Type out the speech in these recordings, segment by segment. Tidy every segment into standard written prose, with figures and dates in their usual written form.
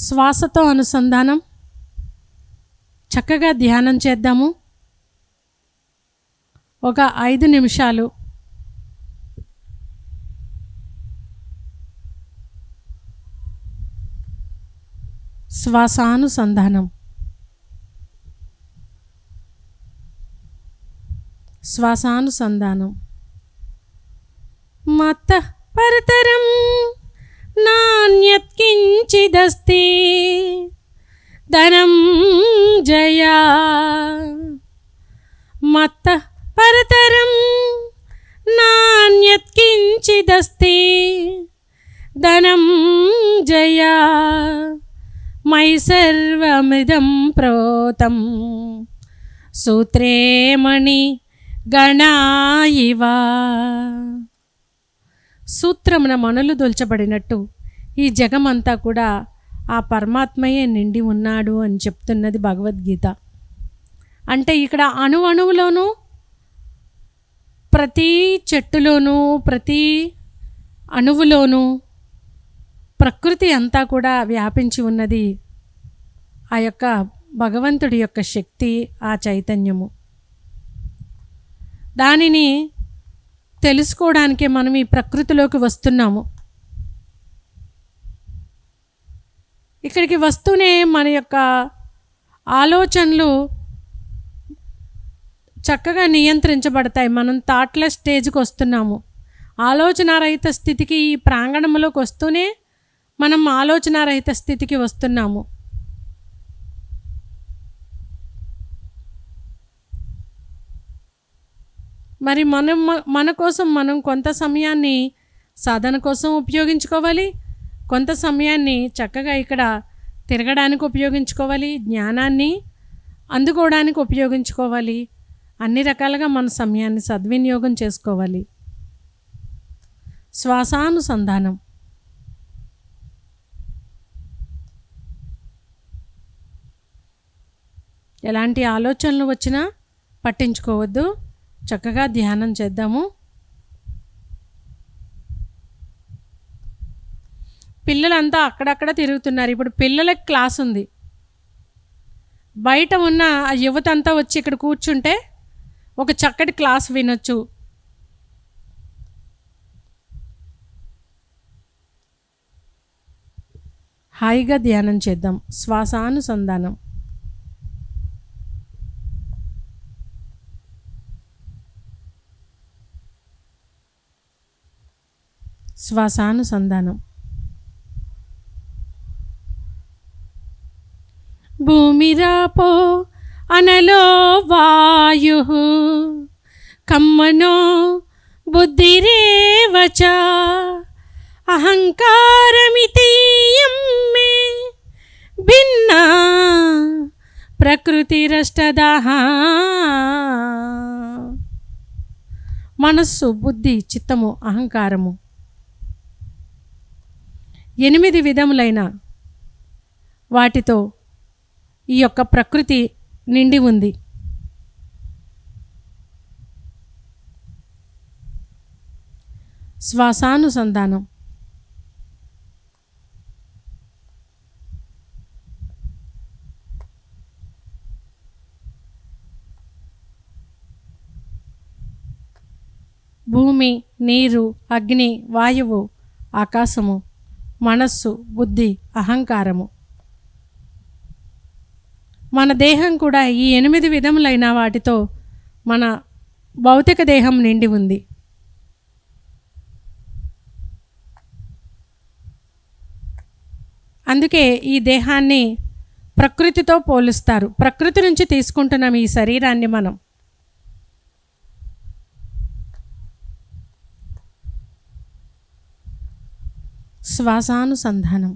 శ్వాసతో అనుసంధానం. చక్కగా ధ్యానం చేద్దాము. ఒక 5 నిమిషాలు శ్వాసానుసంధానం. శ్వాసానుసంధానం. మత్తః పరతరం నాన్యత్కించిదస్తి ధనంజయా. మత్తః పరతరం నాన్యత్కించిదస్తి ధనంజయా. మయి సర్వమిదం ప్రోతం సూత్రే మణి గణా ఇవ. సూత్రమున మణులు దొల్చబడినట్టు ఈ జగమంతా కూడా ఆ పరమాత్మయే నిండి ఉన్నాడు అని చెప్తున్నది భగవద్గీత. అంటే ఇక్కడ అణువులోనూ, ప్రతి చెట్టులోనూ, ప్రతి అణువులోనూ ప్రకృతి అంతా కూడా వ్యాపించి ఉన్నది ఆ యొక్క భగవంతుడి యొక్క శక్తి, ఆ చైతన్యము. దానిని తెలుసుకోవడానికే మనం ఈ ప్రకృతిలోకి వస్తున్నాము. ఇక్కడికి వస్తూనే మన యొక్క ఆలోచనలు చక్కగా నియంత్రించబడతాయి. మనం థాట్లెస్ స్టేజ్కి వస్తున్నాము. ఆలోచనారహిత స్థితికి ఈ ప్రాంగణంలోకి వస్తూనే మనం ఆలోచనారహిత స్థితికి వస్తున్నాము. మరి మన కోసం మనం కొంత సమయాన్ని సాధన కోసం ఉపయోగించుకోవాలి, కొంత సమయాన్ని చక్కగా ఇక్కడ తిరగడానికి ఉపయోగించుకోవాలి, జ్ఞానాన్ని అందుకోవడానికి ఉపయోగించుకోవాలి. అన్ని రకాలుగా మన సమయాన్ని సద్వినియోగం చేసుకోవాలి. శ్వాసానుసంధానం. ఎలాంటి ఆలోచనలు వచ్చినా పట్టించుకోవద్దు, చక్కగా ధ్యానం చేద్దాము. పిల్లలంతా అక్కడక్కడ తిరుగుతున్నారు. ఇప్పుడు పిల్లలకి క్లాస్ ఉంది. బయట ఉన్న ఆ యువత అంతా వచ్చి ఇక్కడ కూర్చుంటే ఒక చక్కటి క్లాస్ వినొచ్చు. హాయిగా ధ్యానం చేద్దాం. శ్వాసానుసంధానం. శ్వాసానుసంధానం. భూమిరాపో అనలో వాయు కమ్మనో బుద్ధిరేవచ అహంకారమితీయం మే భిన్నా ప్రకృతిరష్టదః. మనస్సు, బుద్ధి, చిత్తము, అహంకారము 8 విధములైన వాటితో ఈ యొక్క ప్రకృతి నిండి ఉంది. శ్వాసానుసంధానం. భూమి, నీరు, అగ్ని, వాయువు, ఆకాశము, మనస్సు, బుద్ధి, అహంకారము. మన దేహం కూడా ఈ 8 విధములైన వాటితో మన భౌతిక దేహం నిండి ఉంది. అందుకే ఈ దేహాన్ని ప్రకృతితో పోలుస్తారు. ప్రకృతి నుంచి తీసుకుంటున్నాం ఈ శరీరాన్ని మనం. శ్వాసానుసంధానం.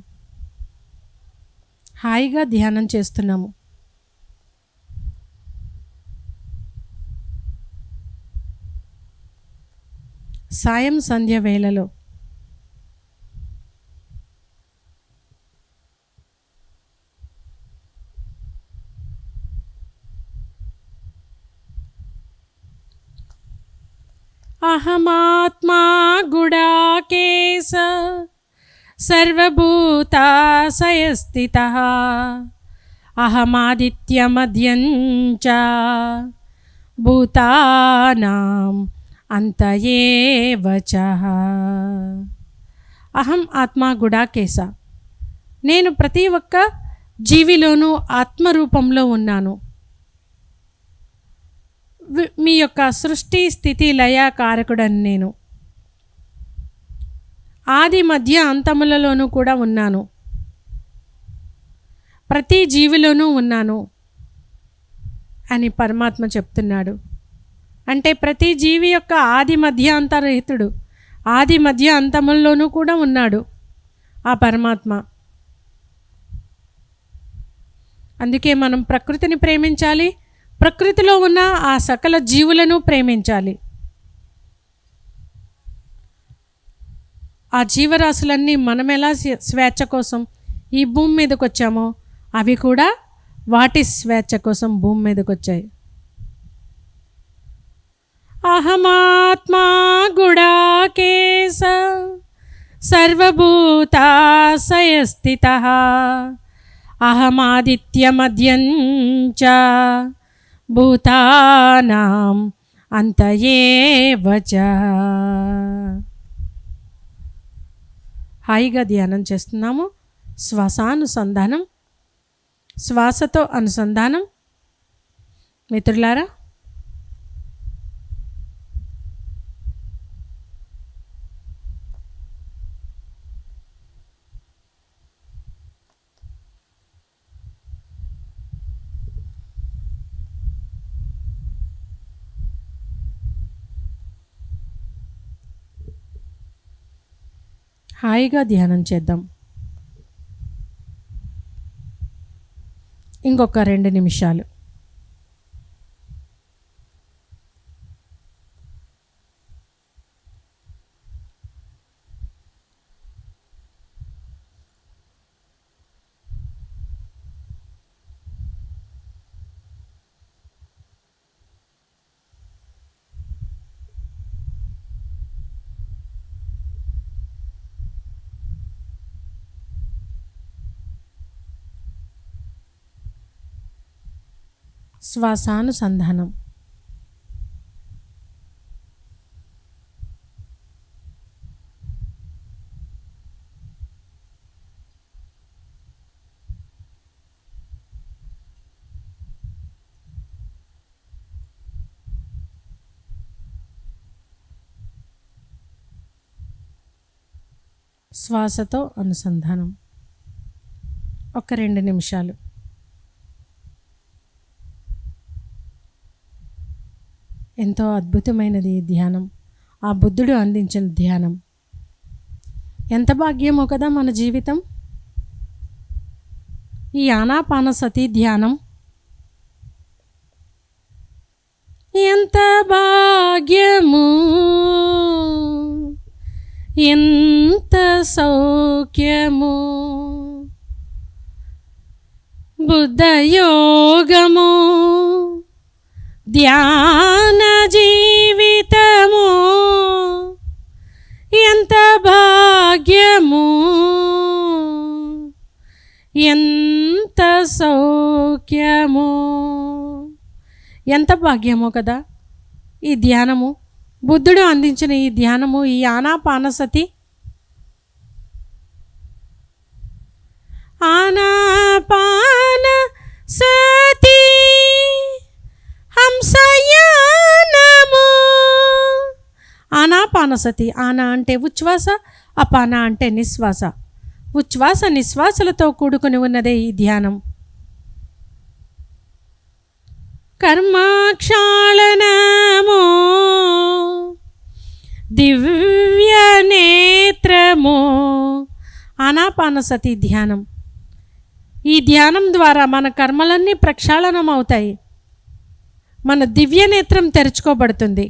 హాయిగా ధ్యానం చేస్తున్నాము. సాయం సంధ్య వేళలో అహమాత్మా గుడాకేశ సర్వభూతాశయస్థితః అహమాదిత్యమద్యం చ భూతానాం అంత ఏవ చ. అహం ఆత్మా గుడాకేశ. నేను ప్రతి ఒక్క జీవిలోనూ ఆత్మరూపంలో ఉన్నాను. మీ యొక్క సృష్టి స్థితి లయ కారకుడని నేను. ఆది మధ్య అంతములలోనూ కూడా ఉన్నాను. ప్రతి జీవిలోనూ ఉన్నాను అని పరమాత్మ చెప్తున్నాడు. అంటే ప్రతి జీవి యొక్క ఆది మధ్య అంతరహితుడు, ఆది మధ్య అంతముల్లోనూ కూడా ఉన్నాడు ఆ పరమాత్మ. అందుకే మనం ప్రకృతిని ప్రేమించాలి, ప్రకృతిలో ఉన్న ఆ సకల జీవులను ప్రేమించాలి. ఆ జీవరాశులన్నీ మనం ఎలా స్వేచ్ఛ కోసం ఈ భూమి మీదకి వచ్చామో అవి కూడా వాటి స్వేచ్ఛ కోసం భూమి మీదకి వచ్చాయి. అహమాత్మా గుడాకేశ సర్వభూతాశయస్థితః అహమాదిత్యమద్యం చ భూతానాం అంత ఏవ చ. హాయిగా ధ్యానం చేస్తున్నాము. శ్వాసానుసంధానం, శ్వాసతో అనుసంధానం. మిత్రులారా, హాయిగా ధ్యానం చేద్దాం. ఇంకొక 2 నిమిషాలు. శ్వాసానుసంధానం. శ్వాసతో అనుసంధానం. ఒక 2 నిమిషాలు. ఎంతో అద్భుతమైనది ఈ ధ్యానం. ఆ బుద్ధుడు అందించిన ధ్యానం. ఎంత భాగ్యమో కదా మన జీవితం. ఈ ఆనాపానసతి ధ్యానం ఎంత భాగ్యము, ఎంత సౌఖ్యము. బుద్ధయోగము ధ్యాన జీవితము ఎంత భాగ్యము, ఎంత సౌఖ్యము. ఎంత భాగ్యమో కదా ఈ ధ్యానము. బుద్ధుడు అందించిన ఈ ధ్యానము, ఈ ఆనాపానసతి. ఆనాపానసతి హంసయానము. ఆనాపానసతి. ఆనా అంటే ఉచ్ఛ్వాస, అపాన అంటే నిశ్వాస. ఉచ్ఛ్వాస నిశ్వాసలతో కూడుకుని ఉన్నదే ఈ ధ్యానం. కర్మాక్షాళనము దివ్య నేత్రము. ఆనాపానసతి ధ్యానం. ఈ ధ్యానం ద్వారా మన కర్మలన్నీ ప్రక్షాళనం అవుతాయి. మన దివ్య నేత్రం తెరుచుకోబడుతుంది.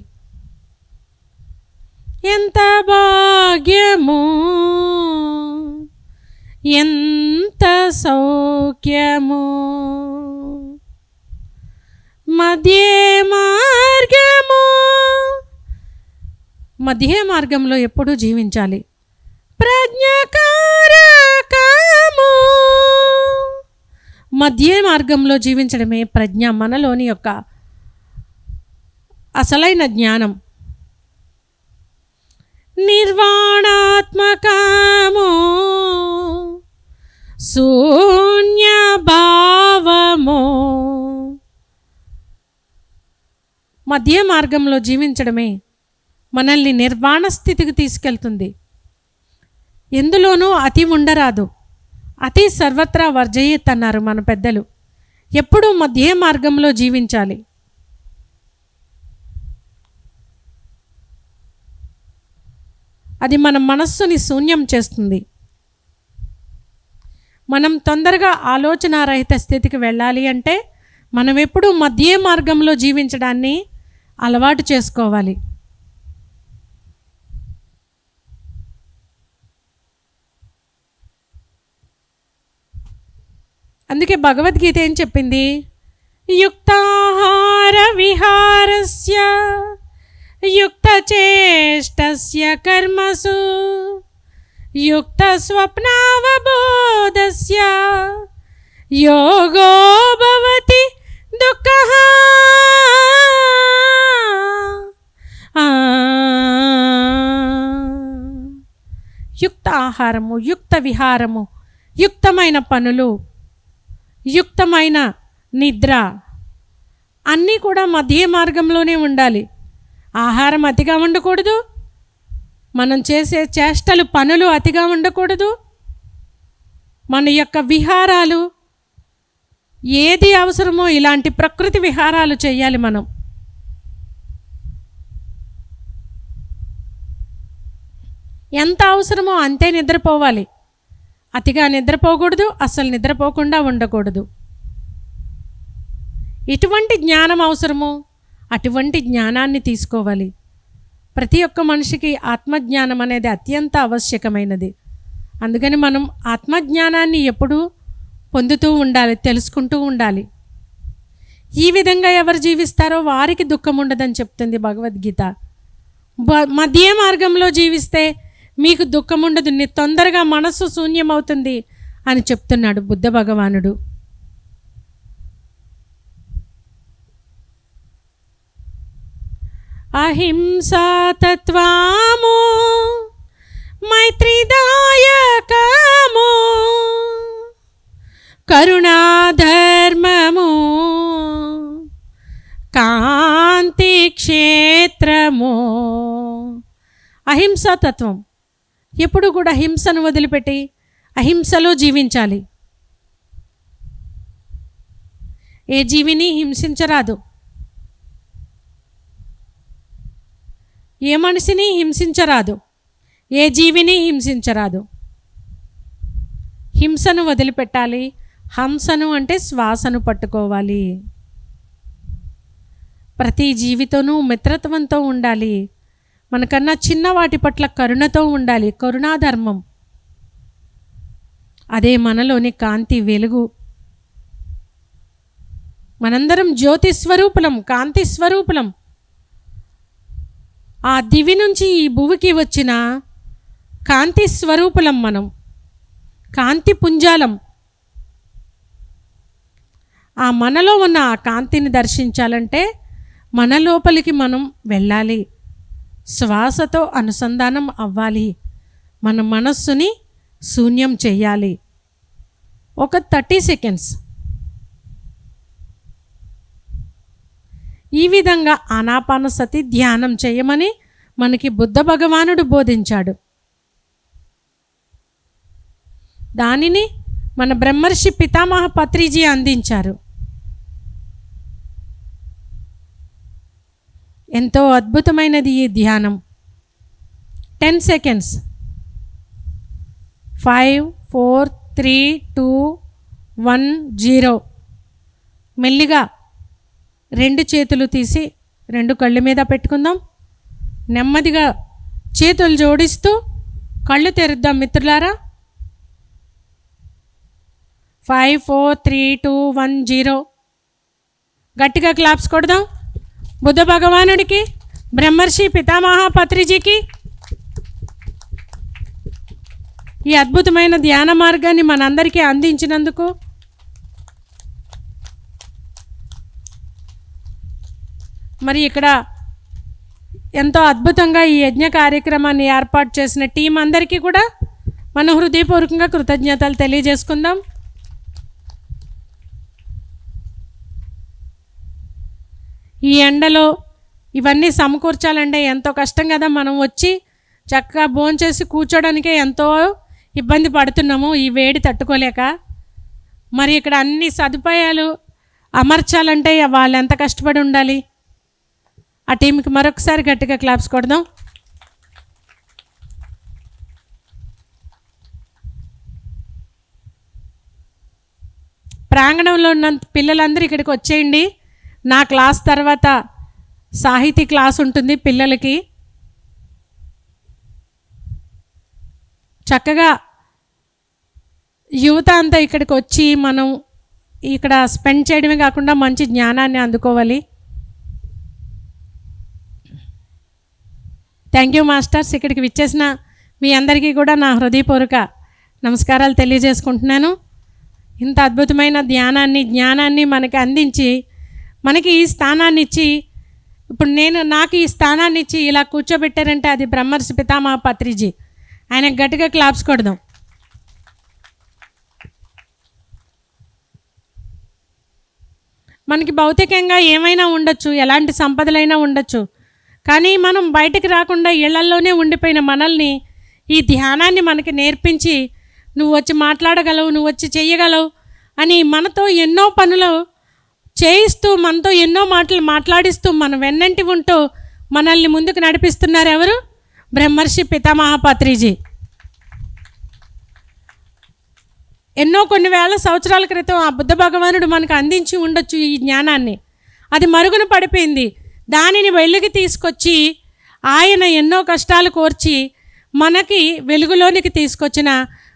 ఎంత భాగ్యము, ఎంత సౌఖ్యము. మధ్య మార్గము. మధ్య మార్గంలో ఎప్పుడూ జీవించాలి. ప్రజ్ఞాకారకము మధ్య మార్గంలో జీవించడమే ప్రజ్ఞ, మనలోని యొక్క అసలైన జ్ఞానం. నిర్వాణాత్మకము శూన్య భావము. మధ్య మార్గంలో జీవించడమే మనల్ని నిర్వాణ స్థితికి తీసుకెళ్తుంది. ఎందులోనూ అతి ఉండరాదు, అతి సర్వత్రా వర్జయేత్ అన్నారు మన పెద్దలు. ఎప్పుడూ మధ్య మార్గంలో జీవించాలి. అది మన మనస్సుని శూన్యం చేస్తుంది. మనం తొందరగా ఆలోచనారహిత స్థితికి వెళ్ళాలి అంటే మనం ఎప్పుడూ మధ్య మార్గంలో జీవించడాన్ని అలవాటు చేసుకోవాలి. అందుకే భగవద్గీత ఏం చెప్పింది? యుక్తాహార విహారస్య యుక్తచేష్టస్య కర్మసు యుక్త స్వప్నావబోధస్య యోగో భవతి దుఃఖః. యుక్త ఆహారము, యుక్త విహారము, యుక్తమైన పనులు, యుక్తమైన నిద్ర అన్నీ కూడా మధ్య మార్గంలోనే ఉండాలి. ఆహారం అతిగా ఉండకూడదు, మనం చేసే చేష్టలు పనులు అతిగా ఉండకూడదు. మన యొక్క విహారాలు ఏది అవసరమో ఇలాంటి ప్రకృతి విహారాలు చేయాలి. మనం ఎంత అవసరమో అంతే నిద్రపోవాలి. అతిగా నిద్రపోకూడదు, అస్సలు నిద్రపోకుండా ఉండకూడదు. ఎటువంటి జ్ఞానం అవసరమో అటువంటి జ్ఞానాన్ని తీసుకోవాలి. ప్రతి ఒక్క మనిషికి ఆత్మజ్ఞానం అనేది అత్యంత ఆవశ్యకమైనది. అందుకని మనం ఆత్మజ్ఞానాన్ని ఎప్పుడూ పొందుతూ ఉండాలి, తెలుసుకుంటూ ఉండాలి. ఈ విధంగా ఎవరు జీవిస్తారో వారికి దుఃఖం ఉండదని చెప్తుంది భగవద్గీత. మధ్య మార్గంలో జీవిస్తే మీకు దుఃఖం ఉండదు, తొందరగా మనస్సు శూన్యమవుతుంది అని చెప్తున్నాడు బుద్ధ భగవానుడు. అహింసా తత్వము మైత్రిదాయకము కరుణాధర్మము కాంతి క్షేత్రము. అహింసా తత్వం ఎప్పుడు కూడా హింసను వదిలిపెట్టి అహింసలో జీవించాలి. ఏ జీవిని హింసించరాదు, ఏ మనిషిని హింసించరాదు, ఏ జీవిని హింసించరాదు. హింసను వదిలిపెట్టాలి. హంసను అంటే శ్వాసను పట్టుకోవాలి. ప్రతి జీవితోనూ మిత్రత్వంతో ఉండాలి. మనకన్నా చిన్న వాటి పట్ల కరుణతో ఉండాలి. కరుణాధర్మం అదే మనలోని కాంతి, వెలుగు. మనందరం జ్యోతి స్వరూపులం, కాంతి స్వరూపులం. ఆ దివి నుంచి ఈ భువికి వచ్చిన కాంతి స్వరూపులం మనం, కాంతి పుంజాలం. ఆ మనలో ఉన్న ఆ కాంతిని దర్శించాలంటే మన లోపలికి మనం వెళ్ళాలి, శ్వాసతో అనుసంధానం అవ్వాలి, మన మనస్సుని శూన్యం చేయాలి. ఒక 30 సెకండ్స్ ఈ విధంగా ఆనాపానసతి ధ్యానం చేయమని మనకి బుద్ధ భగవానుడు బోధించాడు. దానిని మన బ్రహ్మర్షి పితామహ పత్రిజీ అందించారు. ఎంతో అద్భుతమైనది ఈ ధ్యానం. 10 సెకండ్స్. 5 4 3 2 1 0. మెల్లిగా 2 చేతులు తీసి 2 కళ్ళ మీద పెట్టుకుందాం. నెమ్మదిగా చేతులు జోడిస్తూ కళ్ళు తెరుద్దాం మిత్రులారా. 5 4 3 2 1 0. గట్టిగా క్లాప్స్ కొడదాం బుద్ధ భగవానుడికి, బ్రహ్మర్షి పితామహ పత్రిజీకి. ఈ అద్భుతమైన ధ్యాన మార్గాన్ని మనందరికీ అందించినందుకు మరి ఇక్కడ ఎంతో అద్భుతంగా ఈ యజ్ఞ కార్యక్రమాన్ని ఏర్పాటు చేసిన టీం అందరికీ కూడా మనం హృదయపూర్వకంగా కృతజ్ఞతలు తెలియజేసుకుందాం. ఈ ఎండలో ఇవన్నీ సమకూర్చాలంటే ఎంతో కష్టం కదా. మనం వచ్చి చక్కగా భోంచేసి కూర్చోడానికే ఎంతో ఇబ్బంది పడుతున్నాము ఈ వేడి తట్టుకోలేక. మరి ఇక్కడ అన్ని సదుపాయాలు అమర్చాలంటే వాళ్ళు ఎంత కష్టపడి ఉండాలి. ఆ టీంకి మరొకసారి గట్టిగా క్లాప్స్ కొడదాం. ప్రాంగణంలో ఉన్న పిల్లలందరూ ఇక్కడికి వచ్చేయండి. నా క్లాస్ తర్వాత సాహితీ క్లాస్ ఉంటుంది పిల్లలకి. చక్కగా యువత అంతా ఇక్కడికి వచ్చి మనం ఇక్కడ స్పెండ్ చేయడమే కాకుండా మంచి జ్ఞానాన్ని అందుకోవాలి. Thank you masters. ఇక్కడికి విచ్చేసిన మీ అందరికీ కూడా నా హృదయపూర్వక నమస్కారాలు తెలియజేసుకుంటున్నాను. ఇంత అద్భుతమైన జ్ఞానాన్ని మనకి అందించి మనకి ఈ స్థానాన్ని ఇచ్చి ఇప్పుడు నాకు ఈ స్థానాన్ని ఇచ్చి ఇలా కూర్చోబెట్టారంటే అది బ్రహ్మర్షి పితామహ పత్రిజీ. ఆయనకు గట్టిగా క్లాప్స్ కొడదాం. మనకి భౌతికంగా ఏమైనా ఉండొచ్చు, ఎలాంటి సంపదలైనా ఉండొచ్చు, కానీ మనం బయటికి రాకుండా ఇళ్లల్లోనే ఉండిపోయిన మనల్ని ఈ ధ్యానాన్ని మనకి నేర్పించి నువ్వు వచ్చి మాట్లాడగలవు, నువ్వు వచ్చి చెయ్యగలవు అని మనతో ఎన్నో పనులు చేయిస్తూ మనతో ఎన్నో మాటలు మాట్లాడిస్తూ మన వెన్నంటి ఉంటూ మనల్ని ముందుకు నడిపిస్తున్నారు ఎవరు? బ్రహ్మర్షి పితామహ పత్రిజీ. కొన్ని వేల సంవత్సరాల క్రితం ఆ బుద్ధ భగవానుడు మనకు అందించి ఉండొచ్చు ఈ జ్ఞానాన్ని. అది మరుగున పడిపోయింది. దానిని వెలుగుకి తీసుకొచ్చి ఆయన ఎన్నో కష్టాలు కోర్చి మనకి వెలుగులోనికి తీసుకొచ్చిన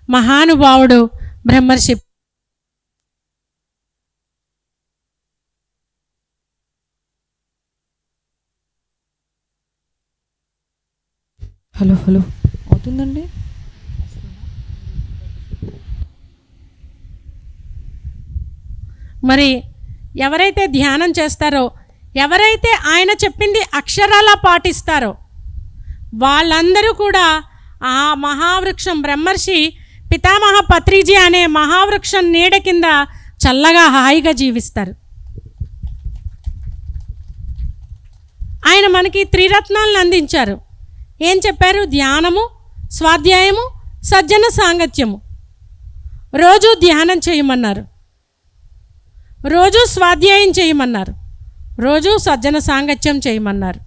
మహానుభావుడు బ్రహ్మర్షి. హలో అవుతుందండి. మరి ఎవరైతే ధ్యానం చేస్తారో, ఎవరైతే ఆయన చెప్పింది అక్షరాలా పాటిస్తారో వాళ్ళందరూ కూడా ఆ మహావృక్షం బ్రహ్మర్షి పితామహ పత్రిజీ అనే మహావృక్షం నీడ కింద చల్లగా హాయిగా జీవిస్తారు. ఆయన మనకి త్రిరత్నాలను అందించారు. ఏం చెప్పారు? ధ్యానము, స్వాధ్యాయము, సజ్జన సాంగత్యము. రోజు ధ్యానం చేయమన్నారు, రోజు స్వాధ్యాయం చేయమన్నారు, రోజు సజ్జన సాంగత్యం చేయమన్నారు.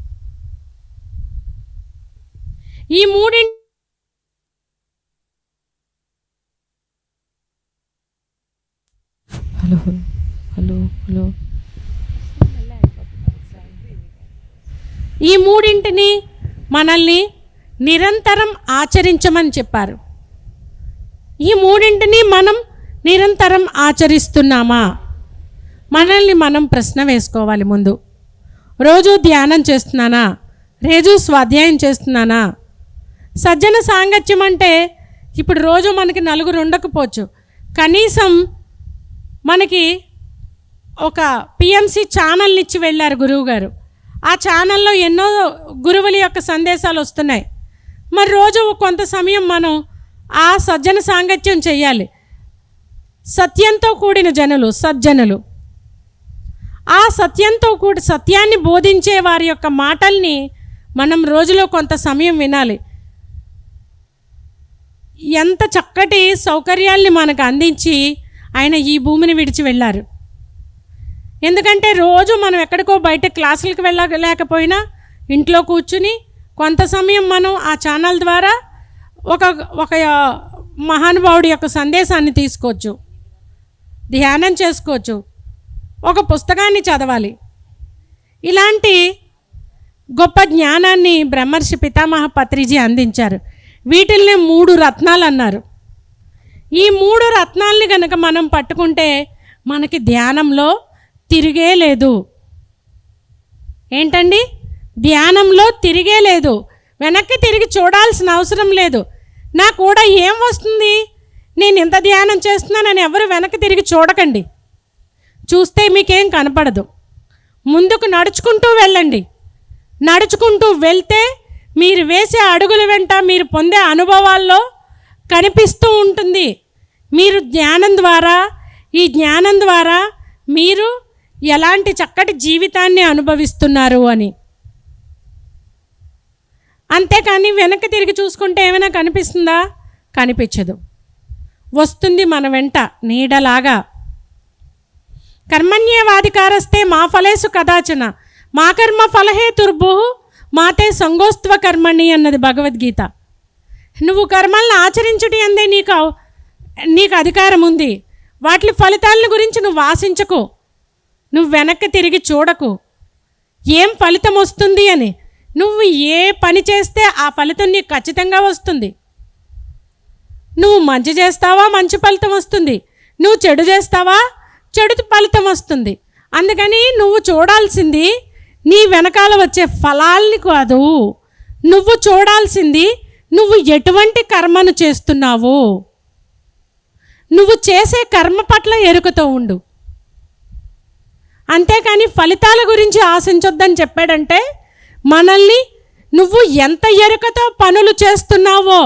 ఈ మూడింటి ఈ మూడింటిని మనల్ని నిరంతరం ఆచరించమని చెప్పారు. ఈ మూడింటిని మనం నిరంతరం ఆచరిస్తున్నామా? మనల్ని మనం ప్రశ్న వేసుకోవాలి. ముందు రోజు ధ్యానం చేస్తున్నానా? రోజు స్వాధ్యాయం చేస్తున్నానా? సజ్జన సాంగత్యం అంటే ఇప్పుడు రోజు మనకి నలుగురు ఉండకపోవచ్చు, కనీసం మనకి ఒక పిఎంసి ఛానల్ని ఇచ్చి వెళ్ళారు గురువుగారు. ఆ ఛానల్లో ఎన్నో గురువుల యొక్క సందేశాలు వస్తున్నాయి. మరి రోజు కొంత సమయం మనం ఆ సజ్జన సాంగత్యం చేయాలి. సత్యంతో కూడిన జనులు సజ్జనులు. ఆ సత్యంతో కూడి సత్యాన్ని బోధించే వారి యొక్క మాటల్ని మనం రోజులో కొంత సమయం వినాలి. ఎంత చక్కటి సౌకర్యాల్ని మనకు అందించి ఆయన ఈ భూమిని విడిచి వెళ్ళారు. ఎందుకంటే రోజు మనం ఎక్కడికో బయట క్లాసులకు వెళ్ళలేకపోయినా ఇంట్లో కూర్చుని కొంత సమయం మనం ఆ ఛానల్ ద్వారా ఒక మహానుభావుడి యొక్క సందేశాన్ని తీసుకోవచ్చు, ధ్యానం చేసుకోవచ్చు, ఒక పుస్తకాన్ని చదవాలి. ఇలాంటి గొప్ప జ్ఞానాన్ని బ్రహ్మర్షి పితామహ పత్రిజీ అందించారు. వీటిల్ని 3 రత్నాలు అన్నారు. ఈ 3 రత్నాల్ని కనుక మనం పట్టుకుంటే మనకి ధ్యానంలో తిరిగే లేదు. ఏంటండి? ధ్యానంలో తిరిగే లేదు. వెనక్కి తిరిగి చూడాల్సిన అవసరం లేదు. నా కూడా ఏం వస్తుంది, నేను ఇంత ధ్యానం చేస్తున్నానని ఎవరు వెనక్కి తిరిగి చూడకండి. చూస్తే మీకేం కనపడదు. ముందుకు నడుచుకుంటూ వెళ్ళండి. నడుచుకుంటూ వెళ్తే మీరు వేసే అడుగుల వెంట మీరు పొందే అనుభవాల్లో కనిపిస్తూ ఉంటుంది. మీరు ఈ జ్ఞానం ద్వారా మీరు ఎలాంటి చక్కటి జీవితాన్ని అనుభవిస్తున్నారు అని. అంతేకాని వెనక్కి తిరిగి చూసుకుంటే ఏమైనా కనిపిస్తుందా? కనిపించదు. వస్తుంది మన వెంట నీడలాగా. కర్మణ్యేవాధికారస్తే మా ఫలేసు కదాచన మా కర్మ ఫలహేతుర్భు మాతే సంగోస్త్వ కర్మణి అన్నది భగవద్గీత. నువ్వు కర్మల్ని ఆచరించుటి అందే నీకు అధికారం ఉంది. వాటి ఫలితాలను గురించి నువ్వు ఆశించకు. నువ్వు వెనక్కి తిరిగి చూడకు ఏం ఫలితం వస్తుంది అని. నువ్వు ఏ పని చేస్తే ఆ ఫలితం నీకు ఖచ్చితంగా వస్తుంది. నువ్వు మంచి చేస్తావా మంచి ఫలితం వస్తుంది, నువ్వు చెడు చేస్తావా చెడు ఫలితం వస్తుంది. అందుకని నువ్వు చూడాల్సింది నీ వెనకాల వచ్చే ఫలాల్ని కాదు, నువ్వు చూడాల్సింది నువ్వు ఎటువంటి కర్మను చేస్తున్నావు. నువ్వు చేసే కర్మ పట్ల ఎరుకతో ఉండు. అంతేకాని ఫలితాల గురించి ఆశించొద్దని చెప్పాడంటే మనల్ని నువ్వు ఎంత ఎరుకతో పనులు చేస్తున్నావో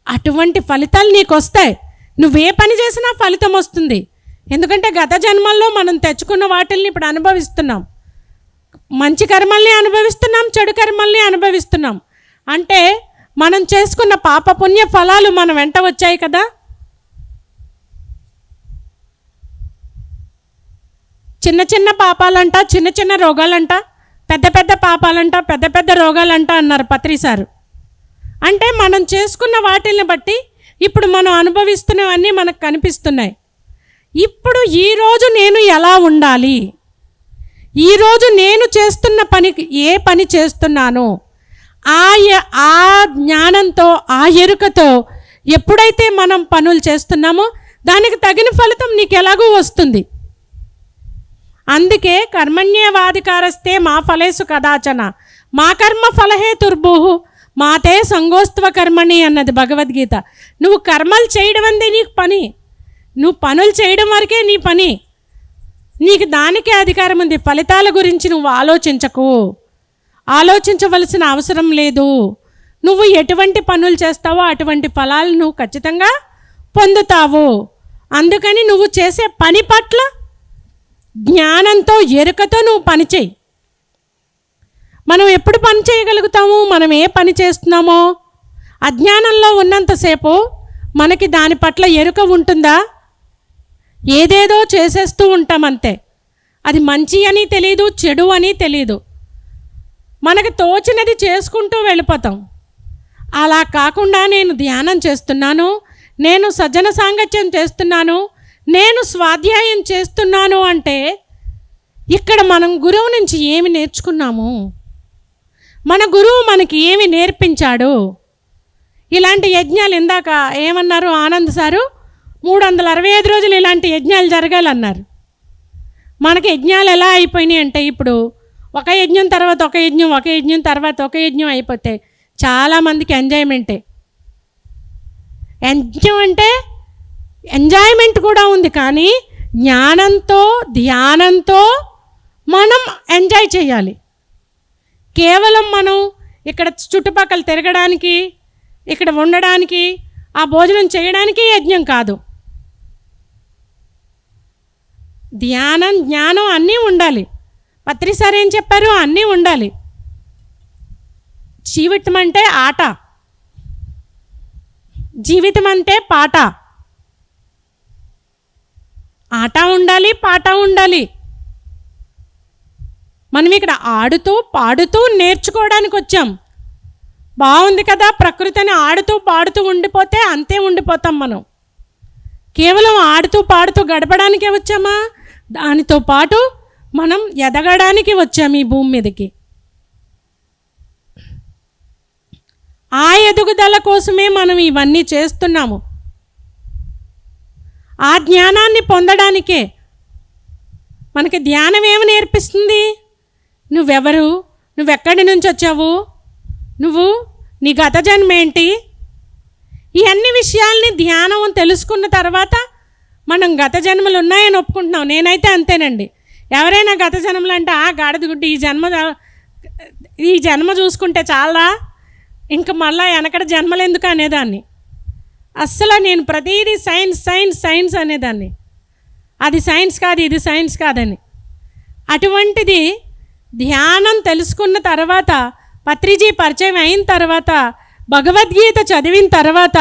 అటువంటి ఫలితాలు నీకు వస్తాయి. నువ్వే పని చేసినా ఫలితం వస్తుంది. ఎందుకంటే గత జన్మల్లో మనం తెచ్చుకున్న వాటిల్ని ఇప్పుడు అనుభవిస్తున్నాం. మంచి కర్మల్ని అనుభవిస్తున్నాం, చెడు కర్మల్ని అనుభవిస్తున్నాం. అంటే మనం చేసుకున్న పాప పుణ్య ఫలాలు మన వెంట వచ్చాయి కదా. చిన్న చిన్న పాపాలంట, చిన్న చిన్న రోగాలంట, పెద్ద పెద్ద పాపాలంట, పెద్ద పెద్ద రోగాలంట అన్నారు పత్రిసారు. అంటే మనం చేసుకున్న వాటిని బట్టి ఇప్పుడు మనం అనుభవిస్తున్నవన్నీ మనకు కనిపిస్తున్నాయి. ఇప్పుడు ఈరోజు నేను ఎలా ఉండాలి, ఈరోజు నేను చేస్తున్న పనికి ఏ పని చేస్తున్నానో ఆ జ్ఞానంతో ఆ ఎరుకతో ఎప్పుడైతే మనం పనులు చేస్తున్నామో దానికి తగిన ఫలితం నీకు ఎలాగూ వస్తుంది. అందుకే కర్మణ్యేవాధికారస్తే మా ఫలేసు కదాచన మా కర్మ ఫలహేతుర్భు మాతే సంగోస్త్వ కర్మణి అన్నది భగవద్గీత. నువ్వు కర్మలు చేయడం అందే నీకు పని, నువ్వు పనులు చేయడం వరకే నీ పని. నీకు దానికే అధికారం ఉంది. ఫలితాల గురించి నువ్వు ఆలోచించవలసిన అవసరం లేదు. నువ్వు ఎటువంటి పనులు చేస్తావో అటువంటి ఫలాలు నువ్వు ఖచ్చితంగా పొందుతావు. అందుకని నువ్వు చేసే పని పట్ల జ్ఞానంతో ఎరుకతో నువ్వు పని చేయి. మనం ఎప్పుడు పని చేయగలుగుతాము? మనం ఏ పని చేస్తున్నామో అజ్ఞానంలో ఉన్నంతసేపు మనకి దాని పట్ల ఎరుక ఉంటుందా? ఏదేదో చేసేస్తూ ఉంటాం అంతే. అది మంచి అని తెలియదు, చెడు అని తెలియదు. మనకు తోచినది చేసుకుంటూ వెళ్ళిపోతాం. అలా కాకుండా నేను ధ్యానం చేస్తున్నాను, నేను సజ్జన సాంగత్యం చేస్తున్నాను, నేను స్వాధ్యాయం చేస్తున్నాను అంటే ఇక్కడ మనం గురువు నుంచి ఏమి నేర్చుకున్నాము, మన గురువు మనకి ఏమి నేర్పించాడు. ఇలాంటి యజ్ఞాలు ఇందాక ఏమన్నారు ఆనంద్ సారు, 365 రోజులు ఇలాంటి యజ్ఞాలు జరగాలన్నారు. మనకి యజ్ఞాలు ఎలా అయిపోయినాయి అంటే ఇప్పుడు ఒక యజ్ఞం తర్వాత ఒక యజ్ఞం, ఒక యజ్ఞం తర్వాత ఒక యజ్ఞం అయిపోతే చాలామందికి ఎంజాయ్మెంటే. యజ్ఞం అంటే ఎంజాయ్మెంట్ కూడా ఉంది, కానీ జ్ఞానంతో ధ్యానంతో మనం ఎంజాయ్ చేయాలి. కేవలం మనం ఇక్కడ చుట్టుపక్కల తిరగడానికి, ఇక్కడ ఉండడానికి, ఆ భోజనం చేయడానికి యజ్ఞం కాదు. ధ్యానం జ్ఞానం అన్నీ ఉండాలి. పత్రిసారి ఏం చెప్పారు? అన్నీ ఉండాలి. జీవితం అంటే ఆట, జీవితం అంటే పాట. ఆట ఉండాలి, పాట ఉండాలి. మనం ఇక్కడ ఆడుతూ పాడుతూ నేర్చుకోవడానికి వచ్చాం. బాగుంది కదా, ప్రకృతిని ఆడుతూ పాడుతూ ఉండిపోతే అంతే ఉండిపోతాం మనం. కేవలం ఆడుతూ పాడుతూ గడపడానికే వచ్చామా? దానితో పాటు మనం ఎదగడానికి వచ్చాము ఈ భూమి మీదకి. ఆ ఎదుగుదల కోసమే మనం ఇవన్నీ చేస్తున్నాము. ఆ జ్ఞానాన్ని పొందడానికే. మనకి ధ్యానం ఏమి నేర్పిస్తుంది? నువ్వెవరు, నువ్వెక్కడి నుంచి వచ్చావు, నీ గత జన్మ ఏంటి, ఈ అన్ని విషయాల్ని ధ్యానం తెలుసుకున్న తర్వాత మనం గత జన్మలు ఉన్నాయని ఒప్పుకుంటున్నాం. నేనైతే అంతేనండి. ఎవరైనా గత జన్మలు అంటే గాడిద గుడ్డి ఈ జన్మ చూసుకుంటే చాలా, ఇంక మళ్ళా వెనకడ జన్మలు ఎందుకు అనేదాన్ని. అస్సలు నేను ప్రతిదీ సైన్స్ సైన్స్ సైన్స్ అనేదాన్ని. అది సైన్స్ కాదు, ఇది సైన్స్ కాదని. అటువంటిది ధ్యానం తెలుసుకున్న తర్వాత, పత్రిజీ పరిచయం అయిన తర్వాత, భగవద్గీత చదివిన తర్వాత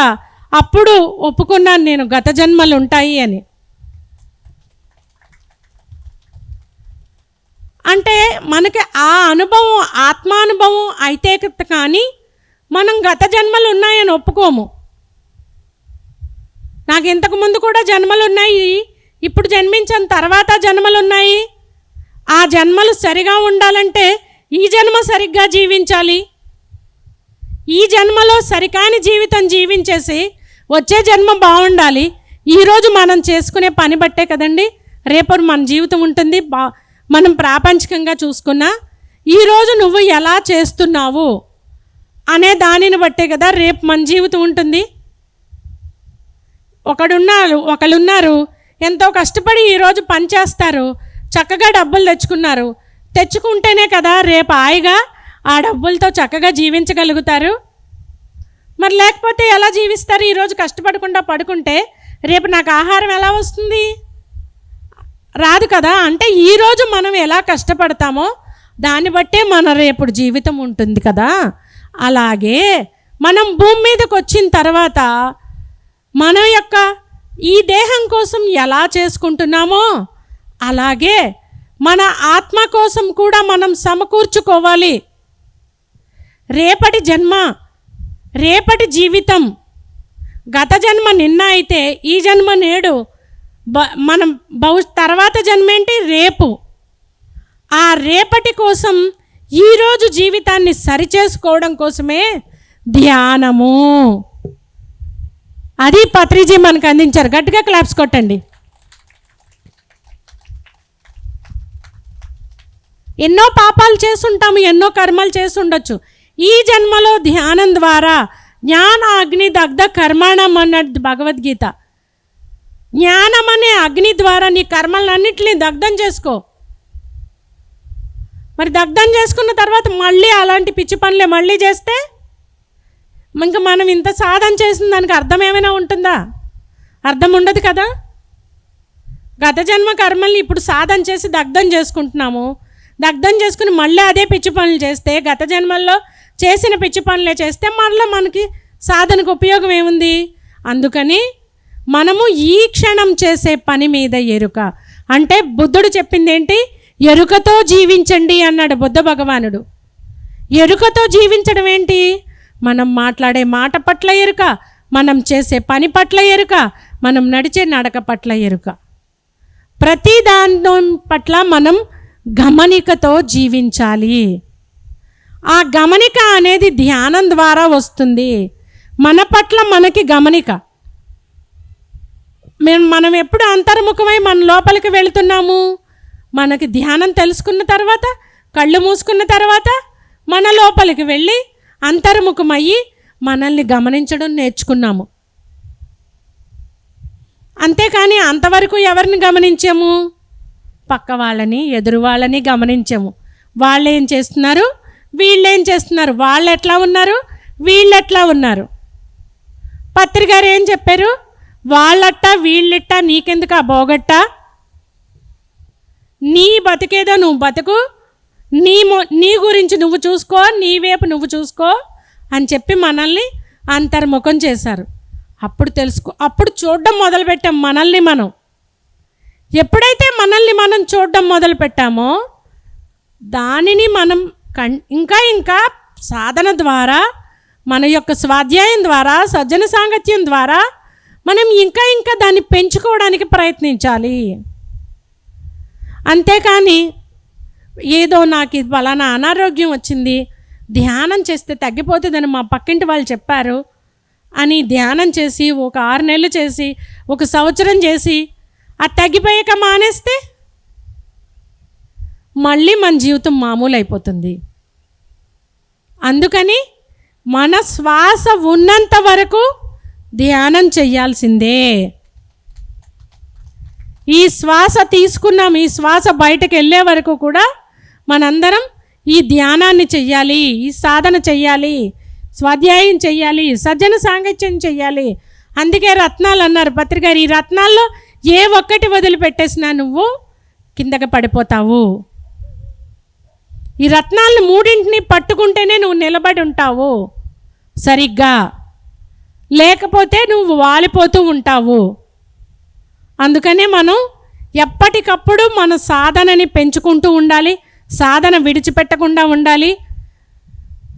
అప్పుడు ఒప్పుకున్నాను నేను గత జన్మలు ఉంటాయి అని. అంటే మనకి ఆ అనుభవం ఆత్మానుభవం అయితే కానీ మనం గత జన్మలు ఉన్నాయని ఒప్పుకోము. నాకు ఇంతకుముందు కూడా జన్మలు ఉన్నాయి, ఇప్పుడు జన్మించిన తర్వాత జన్మలు ఉన్నాయి. ఆ జన్మలు సరిగా ఉండాలంటే ఈ జన్మ సరిగ్గా జీవించాలి. ఈ జన్మలో సరికాని జీవితం జీవించేసి వచ్చే జన్మ బాగుండాలి. ఈరోజు మనం చేసుకునే పని బట్టే కదండి రేపు మన జీవితం ఉంటుంది. మనం ప్రాపంచికంగా చూసుకున్నా ఈరోజు నువ్వు ఎలా చేస్తున్నావు అనే దానిని బట్టే కదా రేపు మన జీవితం ఉంటుంది. ఒకళ్ళున్నారు ఎంతో కష్టపడి ఈరోజు పని చేస్తారు, చక్కగా డబ్బులు తెచ్చుకుంటేనే కదా రేపు హాయిగా ఆ డబ్బులతో చక్కగా జీవించగలుగుతారు. మరి లేకపోతే ఎలా జీవిస్తారు? ఈరోజు కష్టపడకుండా పడుకుంటే రేపు నాకు ఆహారం ఎలా వస్తుంది? రాదు కదా. అంటే ఈరోజు మనం ఎలా కష్టపడతామో దాన్ని బట్టే మన రేపు జీవితం ఉంటుంది కదా. అలాగే మనం భూమి మీదకి వచ్చిన తర్వాత మన యొక్క ఈ దేహం కోసం ఎలా చేసుకుంటున్నామో అలాగే మన ఆత్మ కోసం కూడా మనం సమకూర్చుకోవాలి. రేపటి జన్మ, రేపటి జీవితం, గత జన్మ నిన్న అయితే ఈ జన్మ నేడు, మనం తర్వాత జన్మ ఏంటి రేపు. ఆ రేపటి కోసం ఈరోజు జీవితాన్ని సరిచేసుకోవడం కోసమే ధ్యానము. అది పత్రిజీ మనకు అందించారు. గట్టిగా క్లాప్స్ కొట్టండి. ఎన్నో పాపాలు చేసుంటాము, ఎన్నో కర్మలు చేసి ఉండొచ్చు. ఈ జన్మలో ధ్యానం ద్వారా జ్ఞాన అగ్ని దగ్ధ కర్మాణం అన్నది భగవద్గీత. జ్ఞానం అనే అగ్ని ద్వారా నీ కర్మలన్నింటినీ దగ్ధం చేసుకో. మరి దగ్ధం చేసుకున్న తర్వాత మళ్ళీ అలాంటి పిచ్చి పనులే మళ్ళీ చేస్తే ఇంకా మనం ఇంత సాధన చేసిన దానికి అర్థం ఏమైనా ఉంటుందా? అర్థం ఉండదు కదా. గత జన్మ కర్మల్ని ఇప్పుడు సాధన చేసి దగ్ధం చేసుకుంటున్నాము. దగ్ధం చేసుకుని మళ్ళీ అదే పిచ్చి పనులు చేస్తే, గత జన్మల్లో చేసిన పిచ్చి పనులే చేస్తే మళ్ళీ మనకి సాధనకు ఉపయోగం ఏముంది? అందుకని మనము ఈ క్షణం చేసే పని మీద ఎరుక. అంటే బుద్ధుడు చెప్పింది ఏంటి? ఎరుకతో జీవించండి అన్నాడు బుద్ధ భగవానుడు. ఎరుకతో జీవించడం ఏంటి? మనం మాట్లాడే మాట పట్ల ఎరుక, మనం చేసే పని పట్ల ఎరుక, మనం నడిచే నడక పట్ల ఎరుక. ప్రతి దాని పట్ల మనం గమనికతో జీవించాలి. ఆ గమనిక అనేది ధ్యానం ద్వారా వస్తుంది. మన పట్ల మనకి గమనిక. మనం ఎప్పుడు అంతర్ముఖమై మన లోపలికి వెళుతున్నాము? మనకి ధ్యానం తెలుసుకున్న తర్వాత, కళ్ళు మూసుకున్న తర్వాత మన లోపలికి వెళ్ళి అంతర్ముఖమయ్యి మనల్ని గమనించడం నేర్చుకున్నాము. అంతేకాని అంతవరకు ఎవరిని గమనించాము? పక్క వాళ్ళని, ఎదురు వాళ్ళని గమనించాము. వాళ్ళు ఏం చేస్తున్నారు, వీళ్ళేం చేస్తున్నారు, వాళ్ళు ఎట్లా ఉన్నారు, వీళ్ళు ఎట్లా ఉన్నారు. పత్రికారు ఏం చెప్పారు? వాళ్ళట్ట వీళ్ళిట్ట నీకెందుకు ఆ బోగట్ట, నీ బతికేదో నువ్వు బతుకు, నీ గురించి నువ్వు చూసుకో, నీ వైపు నువ్వు చూసుకో అని చెప్పి మనల్ని అంతర్ముఖం చేశారు. అప్పుడు చూడడం మొదలుపెట్టాం మనల్ని మనం. ఎప్పుడైతే మనల్ని మనం చూడడం మొదలు పెట్టామో దానిని మనం ఇంకా సాధన ద్వారా, మన యొక్క స్వాధ్యాయం ద్వారా, సజ్జన సాంగత్యం ద్వారా మనం ఇంకా దాన్ని పెంచుకోవడానికి ప్రయత్నించాలి. అంతేకాని ఏదో నాకు ఇది ఫలానా అనారోగ్యం వచ్చింది, ధ్యానం చేస్తే తగ్గిపోతుందని మా పక్కింటి వాళ్ళు చెప్పారు అని ధ్యానం చేసి ఒక 6 నెలలు చేసి, 1 సంవత్సరం చేసి అది తగ్గిపోయాక మానేస్తే మళ్ళీ మన జీవితం మామూలు అయిపోతుంది. అందుకని మన శ్వాస ఉన్నంత వరకు ధ్యానం చెయ్యాల్సిందే. ఈ శ్వాస తీసుకున్నాం, ఈ శ్వాస బయటకు వెళ్ళే వరకు కూడా మనందరం ఈ ధ్యానాన్ని చెయ్యాలి, ఈ సాధన చెయ్యాలి, స్వాధ్యాయం చెయ్యాలి, సజ్జన సాంగత్యం చెయ్యాలి. అందుకే రత్నాలు అన్నారు పత్రికారు. ఈ రత్నాల్లో ఏ ఒక్కటి వదిలిపెట్టేసినా నువ్వు కిందకి పడిపోతావు. ఈ రత్నాలను మూడింటిని పట్టుకుంటేనే నువ్వు నిలబడి ఉంటావు సరిగ్గా, లేకపోతే నువ్వు వాలిపోతూ ఉంటావు. అందుకనే మనం ఎప్పటికప్పుడు మన సాధనని పెంచుకుంటూ ఉండాలి, సాధన విడిచిపెట్టకుండా ఉండాలి,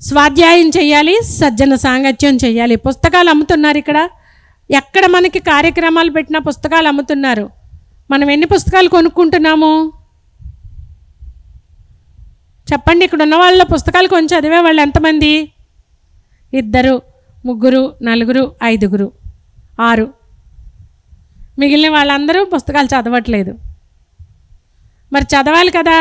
స్వాధ్యాయం చేయాలి, సజ్జన సాంగత్యం చేయాలి. పుస్తకాలు అమ్ముతున్నారు ఇక్కడ, ఎక్కడ మనకి కార్యక్రమాలు పెట్టినా పుస్తకాలు అమ్ముతున్నారు. మనం ఎన్ని పుస్తకాలు కొనుక్కుంటున్నాము చెప్పండి? ఇక్కడ ఉన్న వాళ్ళ పుస్తకాలు కొంచెం చదివే వాళ్ళు ఎంతమంది? 2, 3, 4, 5, 6. మిగిలిన వాళ్ళందరూ పుస్తకాలు చదవట్లేదు. మరి చదవాలి కదా.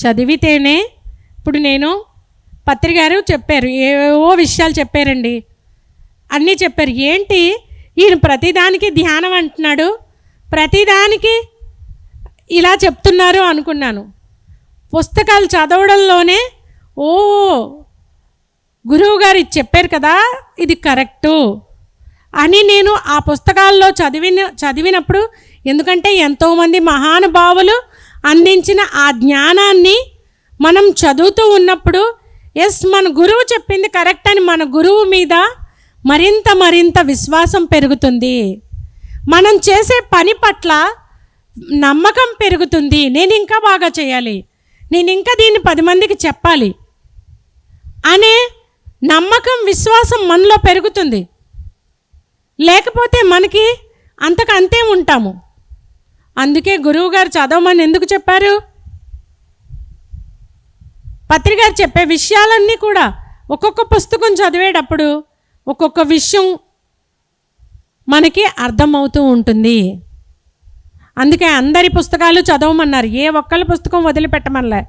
చదివితేనే. ఇప్పుడు నేను పత్రికారు చెప్పారు, ఏవో విషయాలు చెప్పారండి, అన్నీ చెప్పారు. ఏంటి ఈయన ప్రతిదానికి ధ్యానం అంటున్నాడు, ప్రతిదానికి ఇలా చెప్తున్నారు అనుకున్నాను. పుస్తకాలు చదవడంలోనే ఓ గురువుగారు ఇది చెప్పారు కదా, ఇది కరెక్టు అని నేను ఆ పుస్తకాల్లో చదివినప్పుడు, ఎందుకంటే ఎంతోమంది మహానుభావులు అందించిన ఆ జ్ఞానాన్ని మనం చదువుతూ ఉన్నప్పుడు మన గురువు చెప్పింది కరెక్ట్ అని మన గురువు మీద మరింత విశ్వాసం పెరుగుతుంది. మనం చేసే పని పట్ల నమ్మకం పెరుగుతుంది. నేను ఇంకా బాగా చేయాలి, నేను ఇంకా దీన్ని 10 మందికి చెప్పాలి అనే నమ్మకం, విశ్వాసం మనలో పెరుగుతుంది. లేకపోతే మనకి అంతే ఉంటాము. అందుకే గురువుగారు చదవమని ఎందుకు చెప్పారు? పత్రికారు చెప్పే విషయాలన్నీ కూడా ఒక్కొక్క పుస్తకం చదివేటప్పుడు ఒక్కొక్క విషయం మనకి అర్థమవుతూ ఉంటుంది. అందుకే అందరి పుస్తకాలు చదవమన్నారు, ఏ ఒక్కళ్ళ పుస్తకం వదిలిపెట్టమనలే,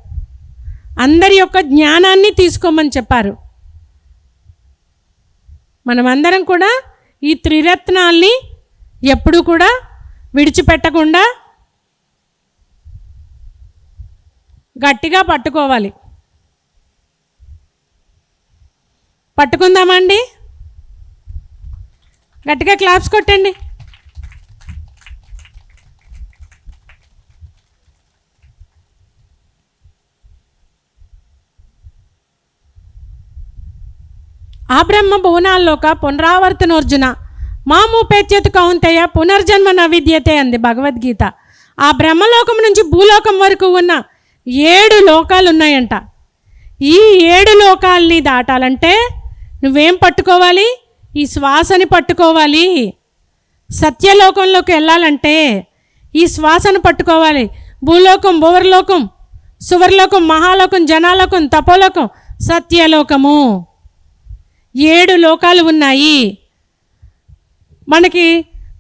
అందరి యొక్క జ్ఞానాన్ని తీసుకోమని చెప్పారు. మనమందరం కూడా ఈ త్రిరత్నాల్ని ఎప్పుడూ కూడా విడిచిపెట్టకుండా గట్టిగా పట్టుకోవాలి. పట్టుకుందామండి, గట్టిగా క్లాప్స్ కొట్టండి. ఆ బ్రహ్మ భువనాల్లోక పునరావర్తనోర్జున మామూపేత్యతు కౌంతేయ పునర్జన్మ నవిద్యతే అంది భగవద్గీత. ఆ బ్రహ్మలోకం నుంచి భూలోకం వరకు ఉన్న 7 లోకాలు ఉన్నాయంట. ఈ 7 లోకాలని దాటాలంటే నువ్వేం పట్టుకోవాలి? ఈ శ్వాసని పట్టుకోవాలి. సత్యలోకంలోకి వెళ్ళాలంటే ఈ శ్వాసను పట్టుకోవాలి. భూలోకం, భువర్లోకం, సువర్లోకం, మహాలోకం, జనాలోకం, తపోలోకం, సత్యలోకము, 7 లోకాలు ఉన్నాయి. మనకి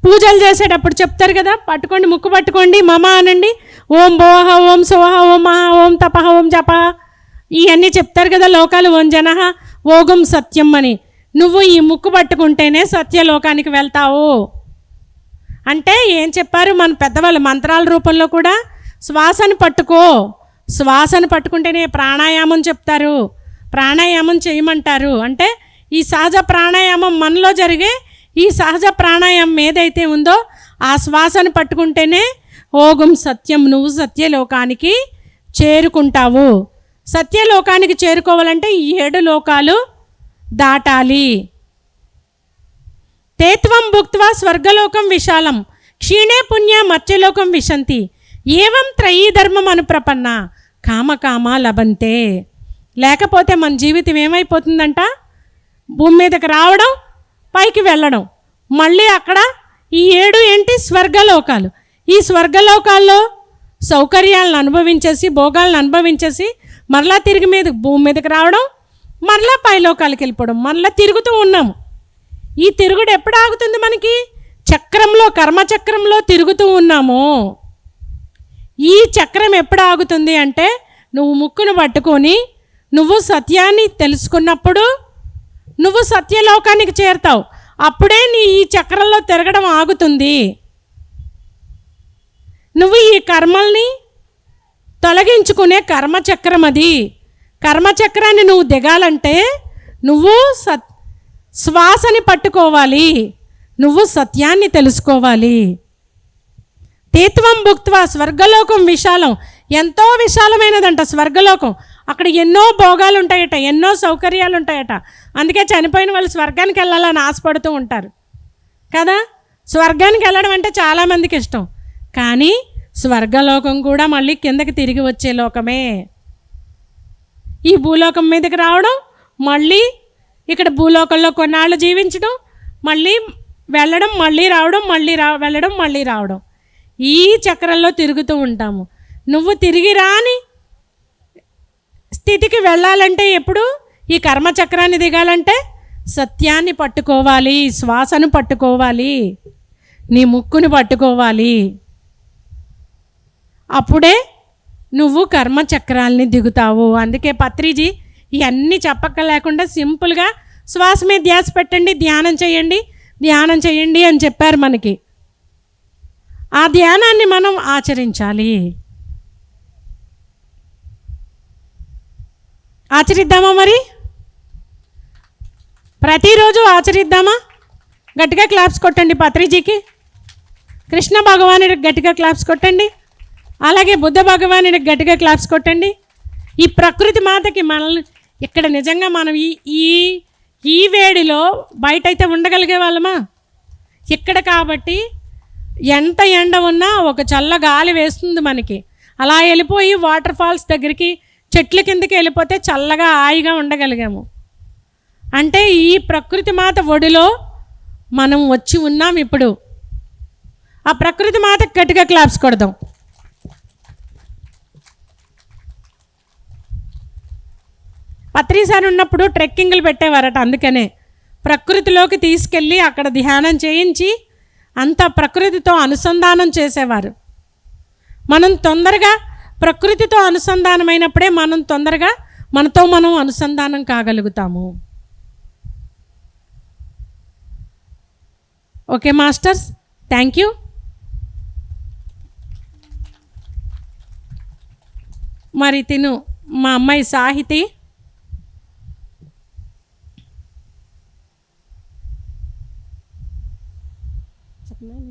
పూజలు చేసేటప్పుడు చెప్తారు కదా, పట్టుకోండి, ముక్కు పట్టుకోండి, మమ అనండి, ఓం భోహ, ఓం శోహ, ఓం మహా, ఓం తపహ, ఓం జప, ఇవన్నీ చెప్తారు కదా లోకాలు. ఓం జనహ ఓగం సత్యం అని. నువ్వు ఈ ముక్కు పట్టుకుంటేనే సత్యలోకానికి వెళ్తావు అంటే ఏం చెప్పారు మన పెద్దవాళ్ళు? మంత్రాల రూపంలో కూడా శ్వాసను పట్టుకో, శ్వాసను పట్టుకుంటేనే ప్రాణాయామం చెప్తారు, ప్రాణాయామం చేయమంటారు. అంటే ఈ సహజ ప్రాణాయామం మనలో జరిగే ఈ సహజ ప్రాణాయామం ఏదైతే ఉందో ఆ శ్వాసను పట్టుకుంటేనే ఓగం సత్యం, నువ్వు సత్యలోకానికి చేరుకుంటావు. సత్యలోకానికి చేరుకోవాలంటే ఈ 7 లోకాలు దాటాలి. తేత్వం భుక్త్వా స్వర్గలోకం విశాలం క్షీణే పుణ్య మత్స్యలోకం విశంతి ఏవం త్రయీ ధర్మం అనుప్రపన్న కామ లభంతే. లేకపోతే మన జీవితం ఏమైపోతుందంట? భూమి మీదకి రావడం, పైకి వెళ్ళడం, మళ్ళీ అక్కడ ఈ 7 ఏంటి? స్వర్గలోకాలు. ఈ స్వర్గలోకాల్లో సౌకర్యాలను అనుభవించేసి, భోగాలను అనుభవించేసి మరలా తిరిగి భూమి మీదకి రావడం, మరలా పైలోకాలకి వెళ్ళిపోవడం, మరలా తిరుగుతూ ఉన్నాము. ఈ తిరుగుడు ఎప్పుడు ఆగుతుంది? మనకి చక్రంలో, కర్మచక్రంలో తిరుగుతూ ఉన్నాము. ఈ చక్రం ఎప్పుడు ఆగుతుంది అంటే నువ్వు ముక్కును పట్టుకొని నువ్వు సత్యాన్ని తెలుసుకున్నప్పుడు నువ్వు సత్యలోకానికి చేరుతావు. అప్పుడే నీ ఈ చక్రంలో తిరగడం ఆగుతుంది. నువ్వు ఈ కర్మల్ని తొలగించుకునే కర్మచక్రం అది. కర్మచక్రాన్ని నువ్వు దిగాలంటే నువ్వు శ్వాసని పట్టుకోవాలి, నువ్వు సత్యాన్ని తెలుసుకోవాలి. తీత్వం భుక్త్వా స్వర్గలోకం విశాలం, ఎంతో విశాలమైనదంట స్వర్గలోకం. అక్కడ ఎన్నో భోగాలు ఉంటాయట, ఎన్నో సౌకర్యాలు ఉంటాయట. అందుకే చనిపోయిన వాళ్ళు స్వర్గానికి వెళ్ళాలని ఆశపడుతూ ఉంటారు కదా. స్వర్గానికి వెళ్ళడం అంటే చాలామందికి ఇష్టం, కానీ స్వర్గలోకం కూడా మళ్ళీ కిందకి తిరిగి వచ్చే లోకమే. ఈ భూలోకం మీదకి రావడం, మళ్ళీ ఇక్కడ భూలోకంలో కొన్నాళ్ళు జీవించడం, మళ్ళీ వెళ్ళడం, మళ్ళీ రావడం, వెళ్ళడం, మళ్ళీ రావడం. ఈ చక్రంలో తిరుగుతూ ఉంటాము. నువ్వు తిరిగి రాని స్థితికి వెళ్ళాలంటే ఎప్పుడు ఈ కర్మచక్రాన్ని దిగాలంటే సత్యాన్ని పట్టుకోవాలి, శ్వాసను పట్టుకోవాలి, నీ ముక్కుని పట్టుకోవాలి. అప్పుడే నువ్వు కర్మచక్రాల్ని దిగుతావు. అందుకే పత్రిజీ ఇవన్నీ చెప్పక్కర్లేకుండా సింపుల్గా శ్వాస మీద ధ్యాస పెట్టండి, ధ్యానం చేయండి అని చెప్పారు మనకి. ఆ ధ్యానాన్ని మనం ఆచరించాలి. ఆచరిద్దామా మరి? ప్రతిరోజు ఆచరిద్దామా? గట్టిగా క్లాప్స్ కొట్టండి పత్రిజీకి. కృష్ణ భగవానుడికి గట్టిగా క్లాప్స్ కొట్టండి. అలాగే బుద్ధ భగవానుడికి గట్టిగా క్లాప్స్ కొట్టండి. ఈ ప్రకృతి మాతకి మనల్ని ఇక్కడ నిజంగా మనం ఈ వేడిలో బయట అయితే ఉండగలిగే వాళ్ళమా? ఇక్కడ కాబట్టి ఎంత ఎండ ఉన్నా ఒక చల్ల గాలి వేస్తుంది మనకి. అలా వెళ్ళిపోయి వాటర్ ఫాల్స్ దగ్గరికి, చెట్ల కిందకి వెళ్ళిపోతే చల్లగా హాయిగా ఉండగలిగాము. అంటే ఈ ప్రకృతి మాత ఒడిలో మనం వచ్చి ఉన్నాం ఇప్పుడు. ఆ ప్రకృతి మాతకి గట్టిగా క్లాప్స్ కొడదాం. పత్రిసారి ఉన్నప్పుడు ట్రెక్కింగ్లు పెట్టేవారట. అందుకనే ప్రకృతిలోకి తీసుకెళ్ళి అక్కడ ధ్యానం చేయించి అంత ప్రకృతితో అనుసంధానం చేసేవారు. మనం తొందరగా ప్రకృతితో అనుసంధానమైనప్పుడే మనం తొందరగా మనతో మనం అనుసంధానం కాగలుగుతాము. Okay masters, thank you. మరి తిను మా అమ్మాయి సాహితి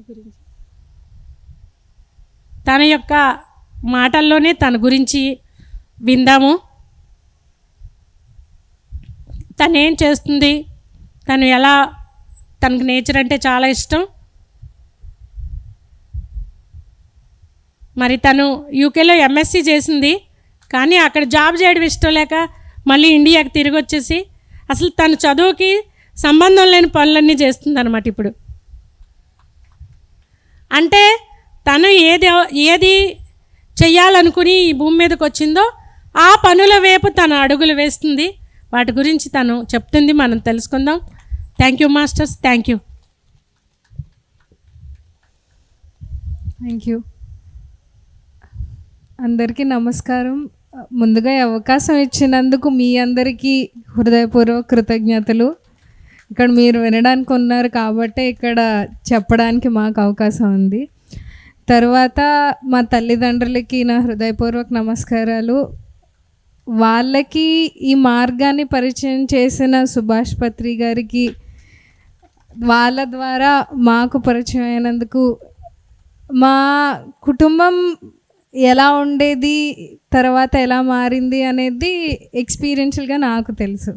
గురించి తన యొక్క మాటల్లోనే తన గురించి విందాము. తను ఏం చేస్తుంది, తను ఎలా, తనకు నేచర్ అంటే చాలా ఇష్టం. మరి తను యూకేలో ఎంఎస్సి చేసింది, కానీ అక్కడ జాబ్ చేయడం ఇష్టం లేక మళ్ళీ ఇండియాకి తిరిగి వచ్చేసి అసలు తన చదువుకి సంబంధం లేని పనులన్నీ చేస్తుంది అన్నమాట ఇప్పుడు. అంటే తను ఏది చెయ్యాలనుకుని ఈ భూమి మీదకి వచ్చిందో ఆ పనుల వైపు తన అడుగులు వేస్తుంది. వాటి గురించి తను చెప్తుంది, మనం తెలుసుకుందాం. Thank you masters, thank you. Thank you. అందరికీ నమస్కారం. ముందుగా ఈ అవకాశం ఇచ్చినందుకు మీ అందరికీ హృదయపూర్వక కృతజ్ఞతలు. ఇక్కడ మీరు వినడానికి ఉన్నారు కాబట్టి ఇక్కడ చెప్పడానికి మాకు అవకాశం ఉంది. తర్వాత మా తల్లిదండ్రులకి నా హృదయపూర్వక నమస్కారాలు. వాళ్ళకి ఈ మార్గాన్ని పరిచయం చేసిన సుభాష్ పత్రి గారికి, వాళ్ళ ద్వారా మాకు పరిచయం అయినందుకు, మా కుటుంబం ఎలా ఉండేది తర్వాత ఎలా మారింది అనేది ఎక్స్పీరియన్షియల్గా నాకు తెలుసు.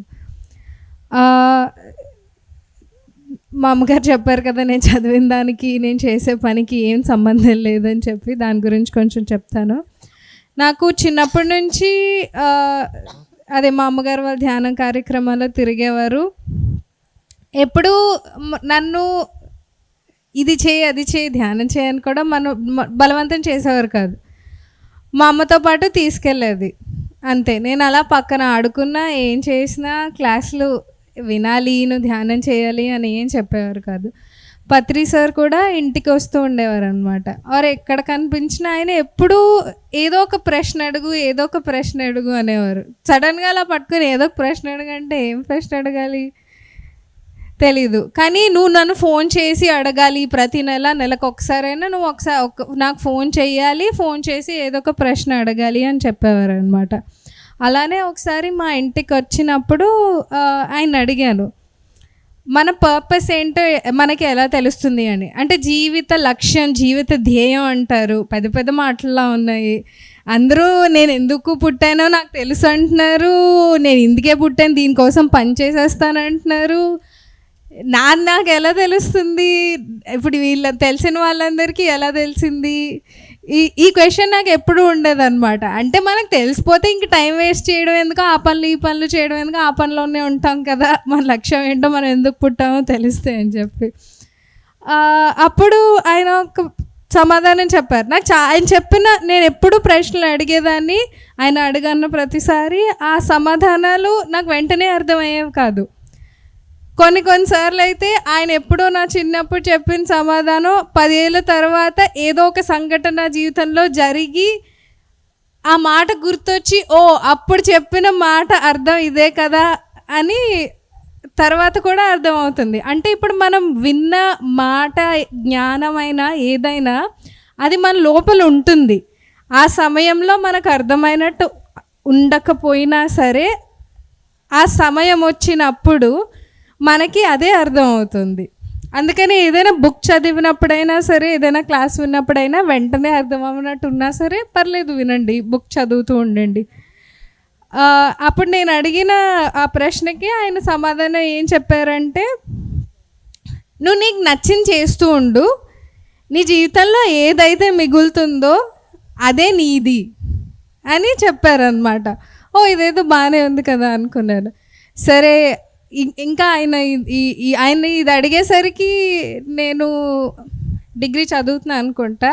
మా అమ్మగారు చెప్పారు కదా, నేను చదివిన దానికి నేను చేసే పనికి ఏం సంబంధం లేదని చెప్పి దాని గురించి కొంచెం చెప్తాను. నాకు చిన్నప్పటి నుంచి అదే మా అమ్మగారు వాళ్ళ ధ్యానం కార్యక్రమాల్లో తిరిగేవారు. ఎప్పుడూ నన్ను ఇది చేయి అది చేయి ధ్యానం చేయని కూడా బలవంతం చేసేవారు కాదు. మా అమ్మతో పాటు తీసుకెళ్ళేది అంతే. నేను అలా పక్కన ఆడుకున్నా, ఏం చేసినా క్లాసులు వినాలి, నువ్వు ధ్యానం చేయాలి అని ఏం చెప్పేవారు కాదు. పత్రి సార్ కూడా ఇంటికి వస్తూ ఉండేవారు అనమాట. వారు ఎక్కడ కనిపించినా ఆయన ఎప్పుడూ ఏదో ఒక ప్రశ్న అడుగు అనేవారు. సడన్గా అలా పట్టుకుని ఏదో ఒక ప్రశ్న అడగంటే ఏం ప్రశ్న అడగాలి, తెలీదు. కానీ నువ్వు నన్ను ఫోన్ చేసి అడగాలి, ప్రతి నెలకు ఒకసారైనా నువ్వు నాకు ఫోన్ చేయాలి, ఫోన్ చేసి ఏదో ఒక ప్రశ్న అడగాలి అని చెప్పేవారు అనమాట. అలానే ఒకసారి మా ఇంటికి వచ్చినప్పుడు ఆయన అడిగాను, మన పర్పస్ ఏంటో మనకి ఎలా తెలుస్తుంది అని. అంటే జీవిత లక్ష్యం, జీవిత ధ్యేయం అంటారు, పెద్ద పెద్ద మాటల్లా ఉన్నాయి. అందరూ నేను ఎందుకు పుట్టానో నాకు తెలుసు అంటున్నారు, నేను ఇందుకే పుట్టాను, దీనికోసం పని చేసేస్తాను అంటున్నారు. నాకు ఎలా తెలుస్తుంది? ఇప్పుడు తెలిసిన వాళ్ళందరికీ ఎలా తెలిసింది? ఈ క్వశ్చన్ నాకు ఎప్పుడూ ఉండేదన్నమాట. అంటే మనకు తెలిసిపోతే ఇంక టైం వేస్ట్ చేయడం ఎందుకు, ఆ పనులు ఈ పనులు చేయడం ఎందుకు, ఆ పనిలోనే ఉంటాం కదా, మన లక్ష్యం ఏంటో మనం ఎందుకు పుట్టామో తెలిస్తే అని చెప్పి. అప్పుడు ఆయన ఒక సమాధానం చెప్పారు నాకు. ఆయన చెప్పిన, నేను ఎప్పుడు ప్రశ్నలు అడిగేదాన్ని, ఆయన అడగన్న ప్రతిసారి ఆ సమాధానాలు నాకు వెంటనే అర్థమయ్యేవి కాదు. కొన్నిసార్లు అయితే ఆయన ఎప్పుడో నా చిన్నప్పుడు చెప్పిన సమాధానం 10 ఏళ్ళ తర్వాత ఏదో ఒక సంఘటన జీవితంలో జరిగి ఆ మాట గుర్తొచ్చి, ఓ అప్పుడు చెప్పిన మాట అర్థం ఇదే కదా అని తర్వాత కూడా అర్థమవుతుంది. అంటే ఇప్పుడు మనం విన్న మాట, జ్ఞానమైనా ఏదైనా అది మన లోపల ఉంటుంది. ఆ సమయంలో మనకు అర్థమైనట్టు ఉండకపోయినా సరే, ఆ సమయం వచ్చినప్పుడు మనకి అదే అర్థం అవుతుంది. అందుకని ఏదైనా బుక్ చదివినప్పుడైనా సరే, ఏదైనా క్లాస్ విన్నప్పుడైనా వెంటనే అర్థం అవ్వనట్టు ఉన్నా సరే పర్లేదు, వినండి, బుక్ చదువుతూ ఉండండి. అప్పుడు నేను అడిగిన ఆ ప్రశ్నకి ఆయన సమాధానం ఏం చెప్పారంటే, నువ్వు నీకు నచ్చింది చేస్తూ ఉండు, నీ జీవితంలో ఏదైతే మిగులుతుందో అదే నీది అని చెప్పారనమాట. ఓ ఇదేదో బాగానే ఉంది కదా అనుకున్నాను. సరే, ఇంకా ఆయన ఇది అడిగేసరికి నేను డిగ్రీ చదువుతున్నాను అనుకుంటా.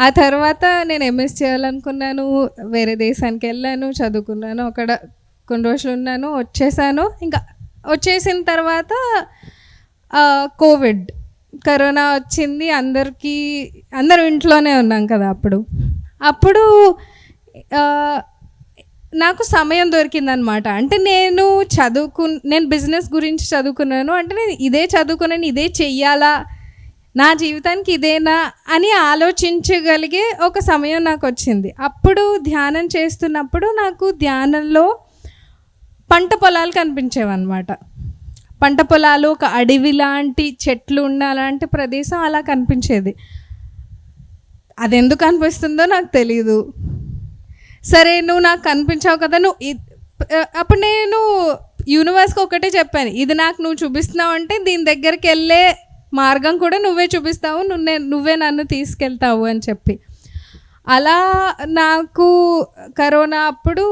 ఆ తర్వాత నేను ఎంఎస్ చేయాలనుకున్నాను, వేరే దేశానికి వెళ్ళాను, చదువుకున్నాను, అక్కడ కొన్ని రోజులు ఉన్నాను, వచ్చేసాను. ఇంకా వచ్చేసిన తర్వాత కరోనా వచ్చింది, అందరూ ఇంట్లోనే ఉన్నాం కదా. అప్పుడు నాకు సమయం దొరికిందనమాట. అంటే నేను బిజినెస్ గురించి చదువుకున్నాను, అంటే నేను ఇదే చదువుకున్నాను, ఇదే చెయ్యాలా, నా జీవితానికి ఇదేనా అని ఆలోచించగలిగే ఒక సమయం నాకు వచ్చింది. అప్పుడు ధ్యానం చేస్తున్నప్పుడు నాకు ధ్యానంలో పంట పొలాలు కనిపించేవన్నమాట. పంట పొలాలు, ఒక అడవి లాంటి చెట్లు ఉన్న అలాంటి ప్రదేశం అలా కనిపించేది. అది ఎందుకు అనిపిస్తుందో నాకు తెలీదు. సరే, నువ్వు నాకు కనిపించావు కదా, అప్పుడు నేను యూనివర్స్కి ఒకటే చెప్పాను, ఇది నాకు నువ్వు చూపిస్తున్నావు అంటే దీని దగ్గరికి వెళ్ళే మార్గం కూడా నువ్వే చూపిస్తావు, నువ్వే నన్ను తీసుకెళ్తావు అని చెప్పి. అలా నాకు కరోనా అప్పుడు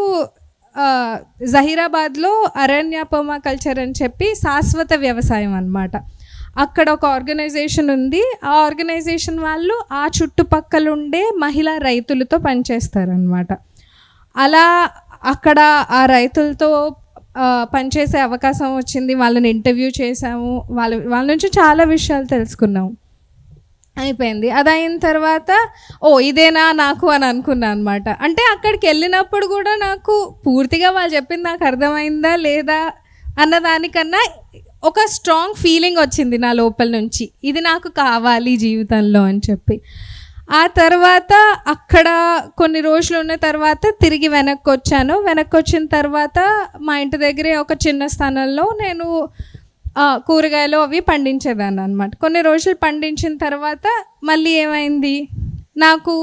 జహీరాబాద్లో అరణ్య పర్మాకల్చర్ అని చెప్పి శాశ్వత వ్యవసాయం అన్నమాట, అక్కడ ఒక ఆర్గనైజేషన్ ఉంది. ఆ ఆర్గనైజేషన్ వాళ్ళు ఆ చుట్టుపక్కల ఉండే మహిళా రైతులతో పనిచేస్తారనమాట. అలా అక్కడ ఆ రైతులతో పనిచేసే అవకాశం వచ్చింది. వాళ్ళని ఇంటర్వ్యూ చేసాము, వాళ్ళ నుంచి చాలా విషయాలు తెలుసుకున్నాము. అయిపోయింది. అది అయిన తర్వాత ఇదేనా నాకు అని అనుకున్నాను అనమాట. అంటే అక్కడికి వెళ్ళినప్పుడు కూడా నాకు పూర్తిగా వాళ్ళు చెప్పింది నాకు అర్థమైందా లేదా అన్నదానికన్నా ఒక స్ట్రాంగ్ ఫీలింగ్ వచ్చింది నా లోపల నుంచి, ఇది నాకు కావాలి జీవితంలో అని చెప్పి. ఆ తర్వాత అక్కడ కొన్ని రోజులు ఉన్న తర్వాత తిరిగి వెనక్కి వచ్చాను. వెనక్కి వచ్చిన తర్వాత మా ఇంటి దగ్గరే ఒక చిన్న స్థానంలో నేను కూరగాయలు అవి పండించేదాన్ని అనమాట. కొన్ని రోజులు పండించిన తర్వాత మళ్ళీ ఏమైంది, నాకు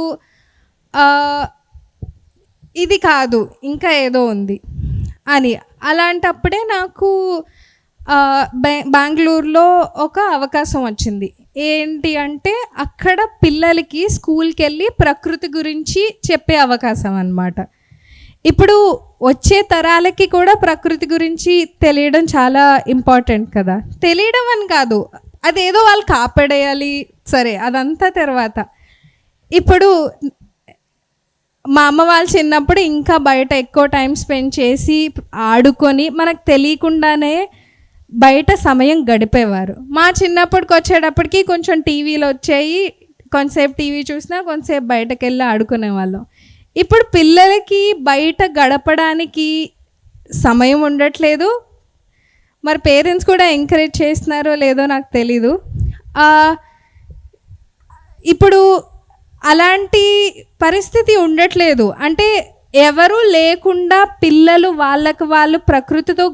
ఇది కాదు ఇంకా ఏదో ఉంది అని. అలాంటప్పుడే నాకు బెంగళూరులో ఒక అవకాశం వచ్చింది. ఏంటి అంటే అక్కడ పిల్లలకి స్కూల్కి వెళ్ళి ప్రకృతి గురించి చెప్పే అవకాశం అన్నమాట. ఇప్పుడు వచ్చే తరాలకి కూడా ప్రకృతి గురించి తెలియడం చాలా ఇంపార్టెంట్ కదా. తెలియడం అని కాదు, అదేదో వాళ్ళు కాపాడేయాలి, సరే అదంతా తర్వాత. ఇప్పుడు మా అమ్మ వాళ్ళు చిన్నప్పుడు ఇంకా బయట ఎక్కువ టైం స్పెండ్ చేసి ఆడుకొని మనకు తెలియకుండానే బయట సమయం గడిపేవారు. మా చిన్నప్పటికి వచ్చేటప్పటికి కొంచెం టీవీలు వచ్చాయి, కొంతసేపు టీవీ చూసినా కొంతసేపు బయటకు వెళ్ళి ఆడుకునేవాళ్ళం. ఇప్పుడు పిల్లలకి బయట గడపడానికి సమయం ఉండట్లేదు, మరి పేరెంట్స్ కూడా ఎంకరేజ్ చేస్తున్నారో లేదో నాకు తెలీదు. ఇప్పుడు అలాంటి పరిస్థితి ఉండట్లేదు. అంటే ఎవరు లేకుండా పిల్లలు వాళ్ళకు వాళ్ళు ప్రకృతితో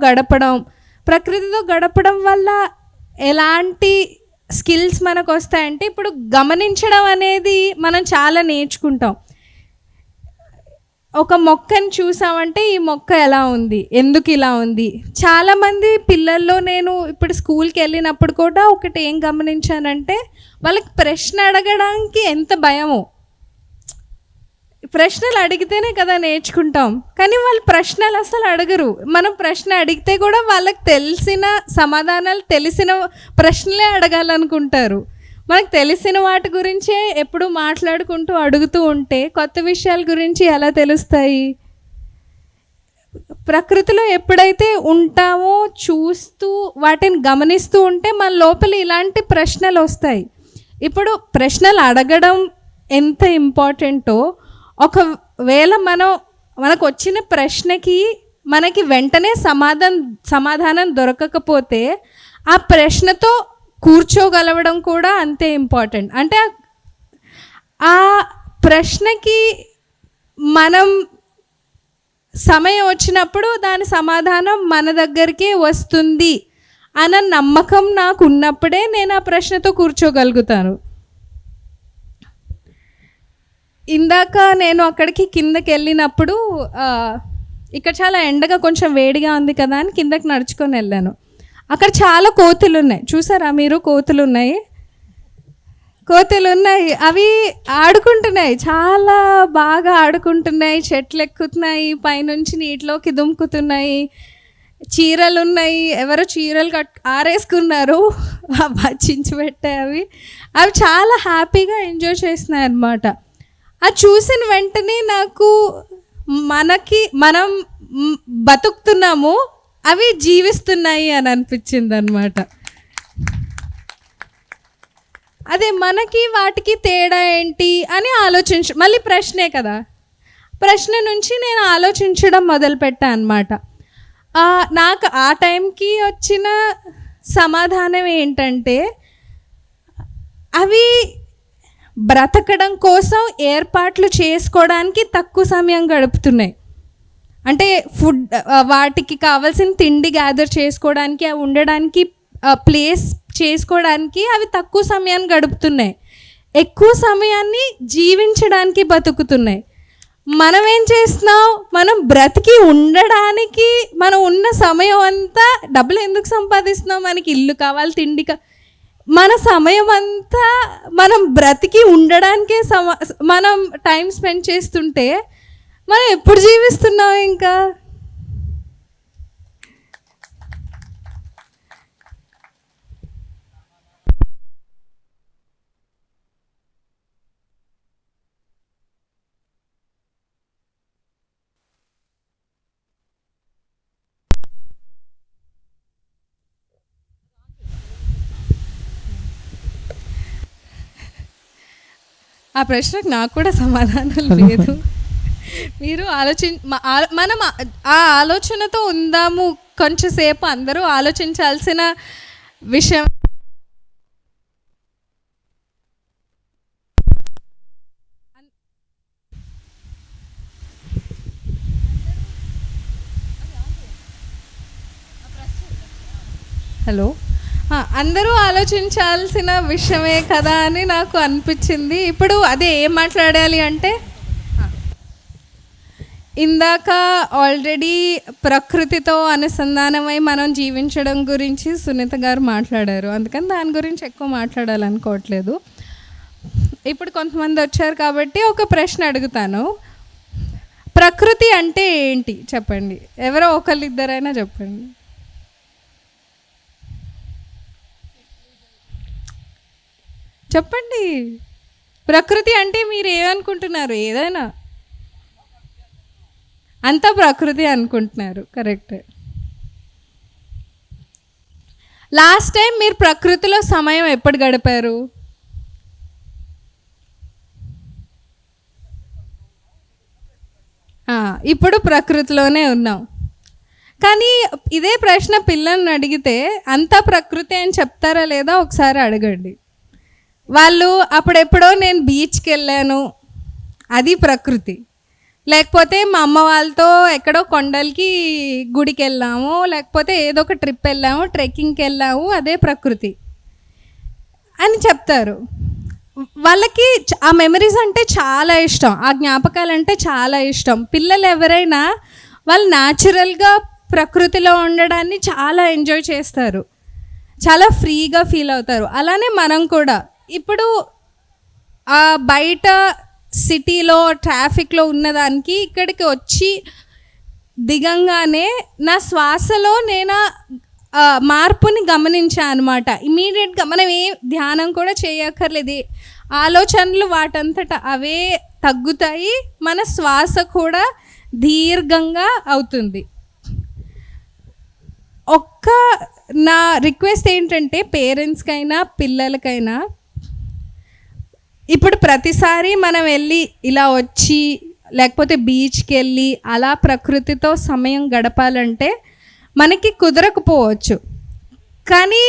గడపడం వల్ల ఎలాంటి స్కిల్స్ మనకు వస్తాయంటే, ఇప్పుడు గమనించడం అనేది మనం చాలా నేర్చుకుంటాం. ఒక మొక్కని చూసామంటే ఈ మొక్క ఎలా ఉంది, ఎందుకు ఇలా ఉంది. చాలామంది పిల్లల్లో నేను ఇప్పుడు స్కూల్కి వెళ్ళినప్పుడు కూడా ఒకటి ఏం గమనించానంటే, వాళ్ళకి ప్రశ్న అడగడానికి ఎంత భయమో. ప్రశ్నలు అడిగితేనే కదా నేర్చుకుంటాం, కానీ వాళ్ళు ప్రశ్నలు అసలు అడగరు. మనం ప్రశ్న అడిగితే కూడా వాళ్ళకి తెలిసిన సమాధానాలు తెలిసిన ప్రశ్నలే అడగాలనుకుంటారు. మనకు తెలిసిన వాటి గురించే ఎప్పుడు మాట్లాడుకుంటూ అడుగుతూ ఉంటే కొత్త విషయాల గురించి ఎలా తెలుస్తాయి? ప్రకృతిలో ఎప్పుడైతే ఉంటామో, చూస్తూ వాటిని గమనిస్తూ ఉంటే మన లోపల ఇలాంటి ప్రశ్నలు వస్తాయి. ఇప్పుడు ప్రశ్నలు అడగడం ఎంత ఇంపార్టెంటో, ఒకవేళ మనకు వచ్చిన ప్రశ్నకి మనకి వెంటనే సమాధానం దొరకకపోతే ఆ ప్రశ్నతో కూర్చోగలవడం కూడా అంతే ఇంపార్టెంట్. అంటే ఆ ప్రశ్నకి మనం సమయం వచ్చినప్పుడు దాని సమాధానం మన దగ్గరికి వస్తుంది అన్న నమ్మకం నాకు ఉన్నప్పుడే నేను ఆ ప్రశ్నతో కూర్చోగలుగుతాను. ఇందాక నేను అక్కడికి కిందకి వెళ్ళినప్పుడు ఇక్కడ చాలా ఎండగా కొంచెం వేడిగా ఉంది కదా అని కిందకి నడుచుకొని వెళ్ళాను. అక్కడ చాలా కోతులు ఉన్నాయి. చూసారా మీరు? కోతులు ఉన్నాయి. అవి ఆడుకుంటున్నాయి, చాలా బాగా ఆడుకుంటున్నాయి. చెట్లు ఎక్కుతున్నాయి, పైనుంచి నీటిలోకి దుముకుతున్నాయి. చీరలు ఉన్నాయి, ఎవరో చీరలు ఆరేసుకున్నారు, చించి పెట్టాయి. అవి చాలా హ్యాపీగా ఎంజాయ్ చేస్తున్నాయి అన్నమాట. అది చూసిన వెంటనే నాకు మనం బతుకుతున్నాము, అవి జీవిస్తున్నాయి అని అనిపించింది అన్నమాట. అదే మనకి వాటికి తేడా ఏంటి అని మళ్ళీ ప్రశ్నే కదా, ప్రశ్న నుంచి నేను ఆలోచించడం మొదలుపెట్టాను అన్నమాట. నాకు ఆ టైంకి వచ్చిన సమాధానం ఏంటంటే, అవి బ్రతకడం కోసం ఏర్పాట్లు చేసుకోవడానికి తక్కువ సమయం గడుపుతున్నాయి. అంటే వాటికి కావాల్సిన తిండి గ్యాదర్ చేసుకోవడానికి, అవి ఉండడానికి ప్లేస్ చేసుకోవడానికి అవి తక్కువ సమయాన్ని గడుపుతున్నాయి. ఎక్కువ సమయాన్ని జీవించడానికి బతుకుతున్నాయి. మనం ఏం చేస్తున్నాం? మనం బ్రతికి ఉండడానికి మనం ఉన్న సమయం అంతా డబ్బులు ఎందుకు సంపాదిస్తున్నాం? మనకి ఇల్లు కావాలి, తిండి మన సమయం అంతా మనం బ్రతికి ఉండడానికే మనం టైం స్పెండ్ చేస్తుంటే మనం ఎప్పుడు జీవిస్తున్నాం ఇంకా? ఆ ప్రశ్నకు నాకు కూడా సమాధానం లేదు. మీరు మనం ఆ ఆలోచనతో ఉందాము కొంచెంసేపు. అందరూ ఆలోచించాల్సిన విషయం. హలో, అందరూ ఆలోచించాల్సిన విషయమే కదా అని నాకు అనిపించింది. ఇప్పుడు అదే ఏం మాట్లాడాలి అంటే, ఇందాక ఆల్రెడీ ప్రకృతితో అనుసంధానమై మనం జీవించడం గురించి సునీత గారు మాట్లాడారు. అందుకని దాని గురించి ఎక్కువ మాట్లాడాలనుకోవట్లేదు. ఇప్పుడు కొంతమంది వచ్చారు కాబట్టి ఒక ప్రశ్న అడుగుతాను. ప్రకృతి అంటే ఏంటి చెప్పండి. ఎవరో ఒకళ్ళిద్దరైనా చెప్పండి. చెప్పండి, ప్రకృతి అంటే మీరు ఏమనుకుంటున్నారు? ఏదైనా అంతా ప్రకృతి అనుకుంటున్నారు, కరెక్ట్. లాస్ట్ టైం మీరు ప్రకృతిలో సమయం ఎప్పుడు గడిపారు? ఇప్పుడు ప్రకృతిలోనే ఉన్నాం కానీ ఇదే ప్రశ్న పిల్లల్ని అడిగితే అంతా ప్రకృతి అని చెప్తారా లేదా ఒకసారి అడగండి. వాళ్ళు అప్పుడెప్పుడో నేను బీచ్కి వెళ్ళాను, అది ప్రకృతి. లేకపోతే మా అమ్మ వాళ్ళతో ఎక్కడో కొండలకి గుడికి వెళ్ళాము, లేకపోతే ఏదో ఒక ట్రిప్ వెళ్ళాము, ట్రెక్కింగ్కి వెళ్ళాము, అదే ప్రకృతి అని చెప్తారు. వాళ్ళకి ఆ మెమరీస్ అంటే చాలా ఇష్టం, ఆ జ్ఞాపకాలు అంటే చాలా ఇష్టం. పిల్లలు ఎవరైనా వాళ్ళు న్యాచురల్గా ప్రకృతిలో ఉండడాన్ని చాలా ఎంజాయ్ చేస్తారు, చాలా ఫ్రీగా ఫీల్ అవుతారు. అలానే మనం కూడా ఇప్పుడు బయట సిటీలో ట్రాఫిక్లో ఉన్నదానికి ఇక్కడికి వచ్చి దిగంగానే నా శ్వాసలో నేను మార్పుని గమనించాను అనమాట. ఇమీడియట్గా మనం ధ్యానం కూడా చేయక్కర్లేదు, ఆలోచనలు వాటంతట అవే తగ్గుతాయి, మన శ్వాస కూడా దీర్ఘంగా అవుతుంది. నా రిక్వెస్ట్ ఏంటంటే పేరెంట్స్కైనా పిల్లలకైనా, ఇప్పుడు ప్రతిసారి మనం వెళ్ళి ఇలా వచ్చి లేకపోతే బీచ్కి వెళ్ళి అలా ప్రకృతితో సమయం గడపాలంటే మనకి కుదరకపోవచ్చు. కానీ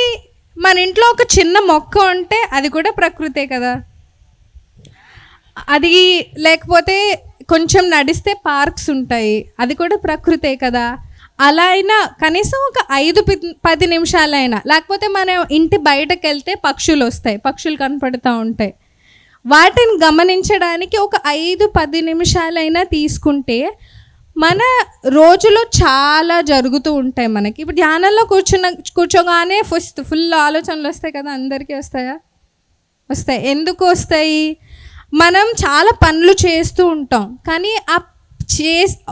మన ఇంట్లో ఒక చిన్న మొక్క ఉంటే అది కూడా ప్రకృతే కదా. అది లేకపోతే కొంచెం నడిస్తే పార్క్స్ ఉంటాయి, అది కూడా ప్రకృతే కదా. అలా అయినా కనీసం ఒక 5-10 నిమిషాలైనా, లేకపోతే మనం ఇంటి బయటకు వెళ్తే పక్షులు వస్తాయి, పక్షులు కనపడుతూ ఉంటాయి, వాటిని గమనించడానికి ఒక 5-10 నిమిషాలైనా తీసుకుంటే మన రోజులో చాలా జరుగుతూ ఉంటాయి మనకి. ఇప్పుడు ధ్యానంలో కూర్చోగానే ఫుల్ ఆలోచనలు వస్తాయి కదా, అందరికీ వస్తాయా? వస్తాయి. ఎందుకు వస్తాయి? మనం చాలా పనులు చేస్తూ ఉంటాం, కానీ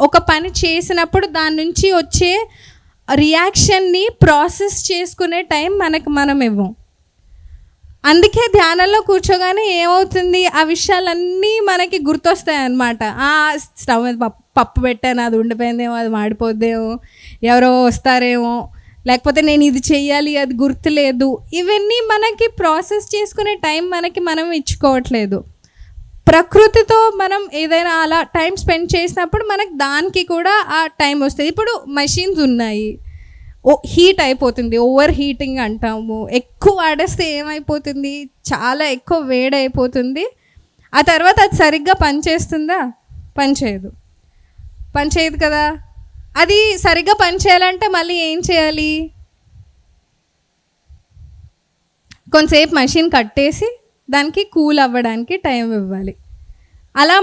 ఒక పని చేసినప్పుడు దాని నుంచి వచ్చే రియాక్షన్ని ప్రాసెస్ చేసుకునే టైం మనం ఇవ్వం. అందుకే ధ్యానంలో కూర్చోగానే ఏమవుతుంది, ఆ విషయాలన్నీ మనకి గుర్తొస్తాయి అన్నమాట. స్టవ్ మీద పప్పు పెట్టాను, అది ఉండిపోయిందేమో, అది మాడిపోద్దేమో, ఎవరో వస్తారేమో, లేకపోతే నేను ఇది చెయ్యాలి, అది గుర్తులేదు. ఇవన్నీ మనకి ప్రాసెస్ చేసుకునే టైం మనం ఇచ్చుకోవట్లేదు. ప్రకృతితో మనం ఏదైనా అలా టైం స్పెండ్ చేసినప్పుడు మనకు దానికి కూడా ఆ టైం వస్తుంది. ఇప్పుడు మెషిన్స్ ఉన్నాయి, హీట్ అయిపోతుంది, ఓవర్ హీటింగ్ అంటాము. ఎక్కువ వాడేస్తే ఏమైపోతుంది, చాలా ఎక్కువ వేడి అయిపోతుంది. ఆ తర్వాత అది సరిగ్గా పనిచేస్తుందా? పనిచేయదు కదా. అది సరిగ్గా పనిచేయాలంటే మళ్ళీ ఏం చేయాలి? కొంతసేపు మెషిన్ కట్టేసి దానికి కూల్ అవ్వడానికి టైం ఇవ్వాలి. అలా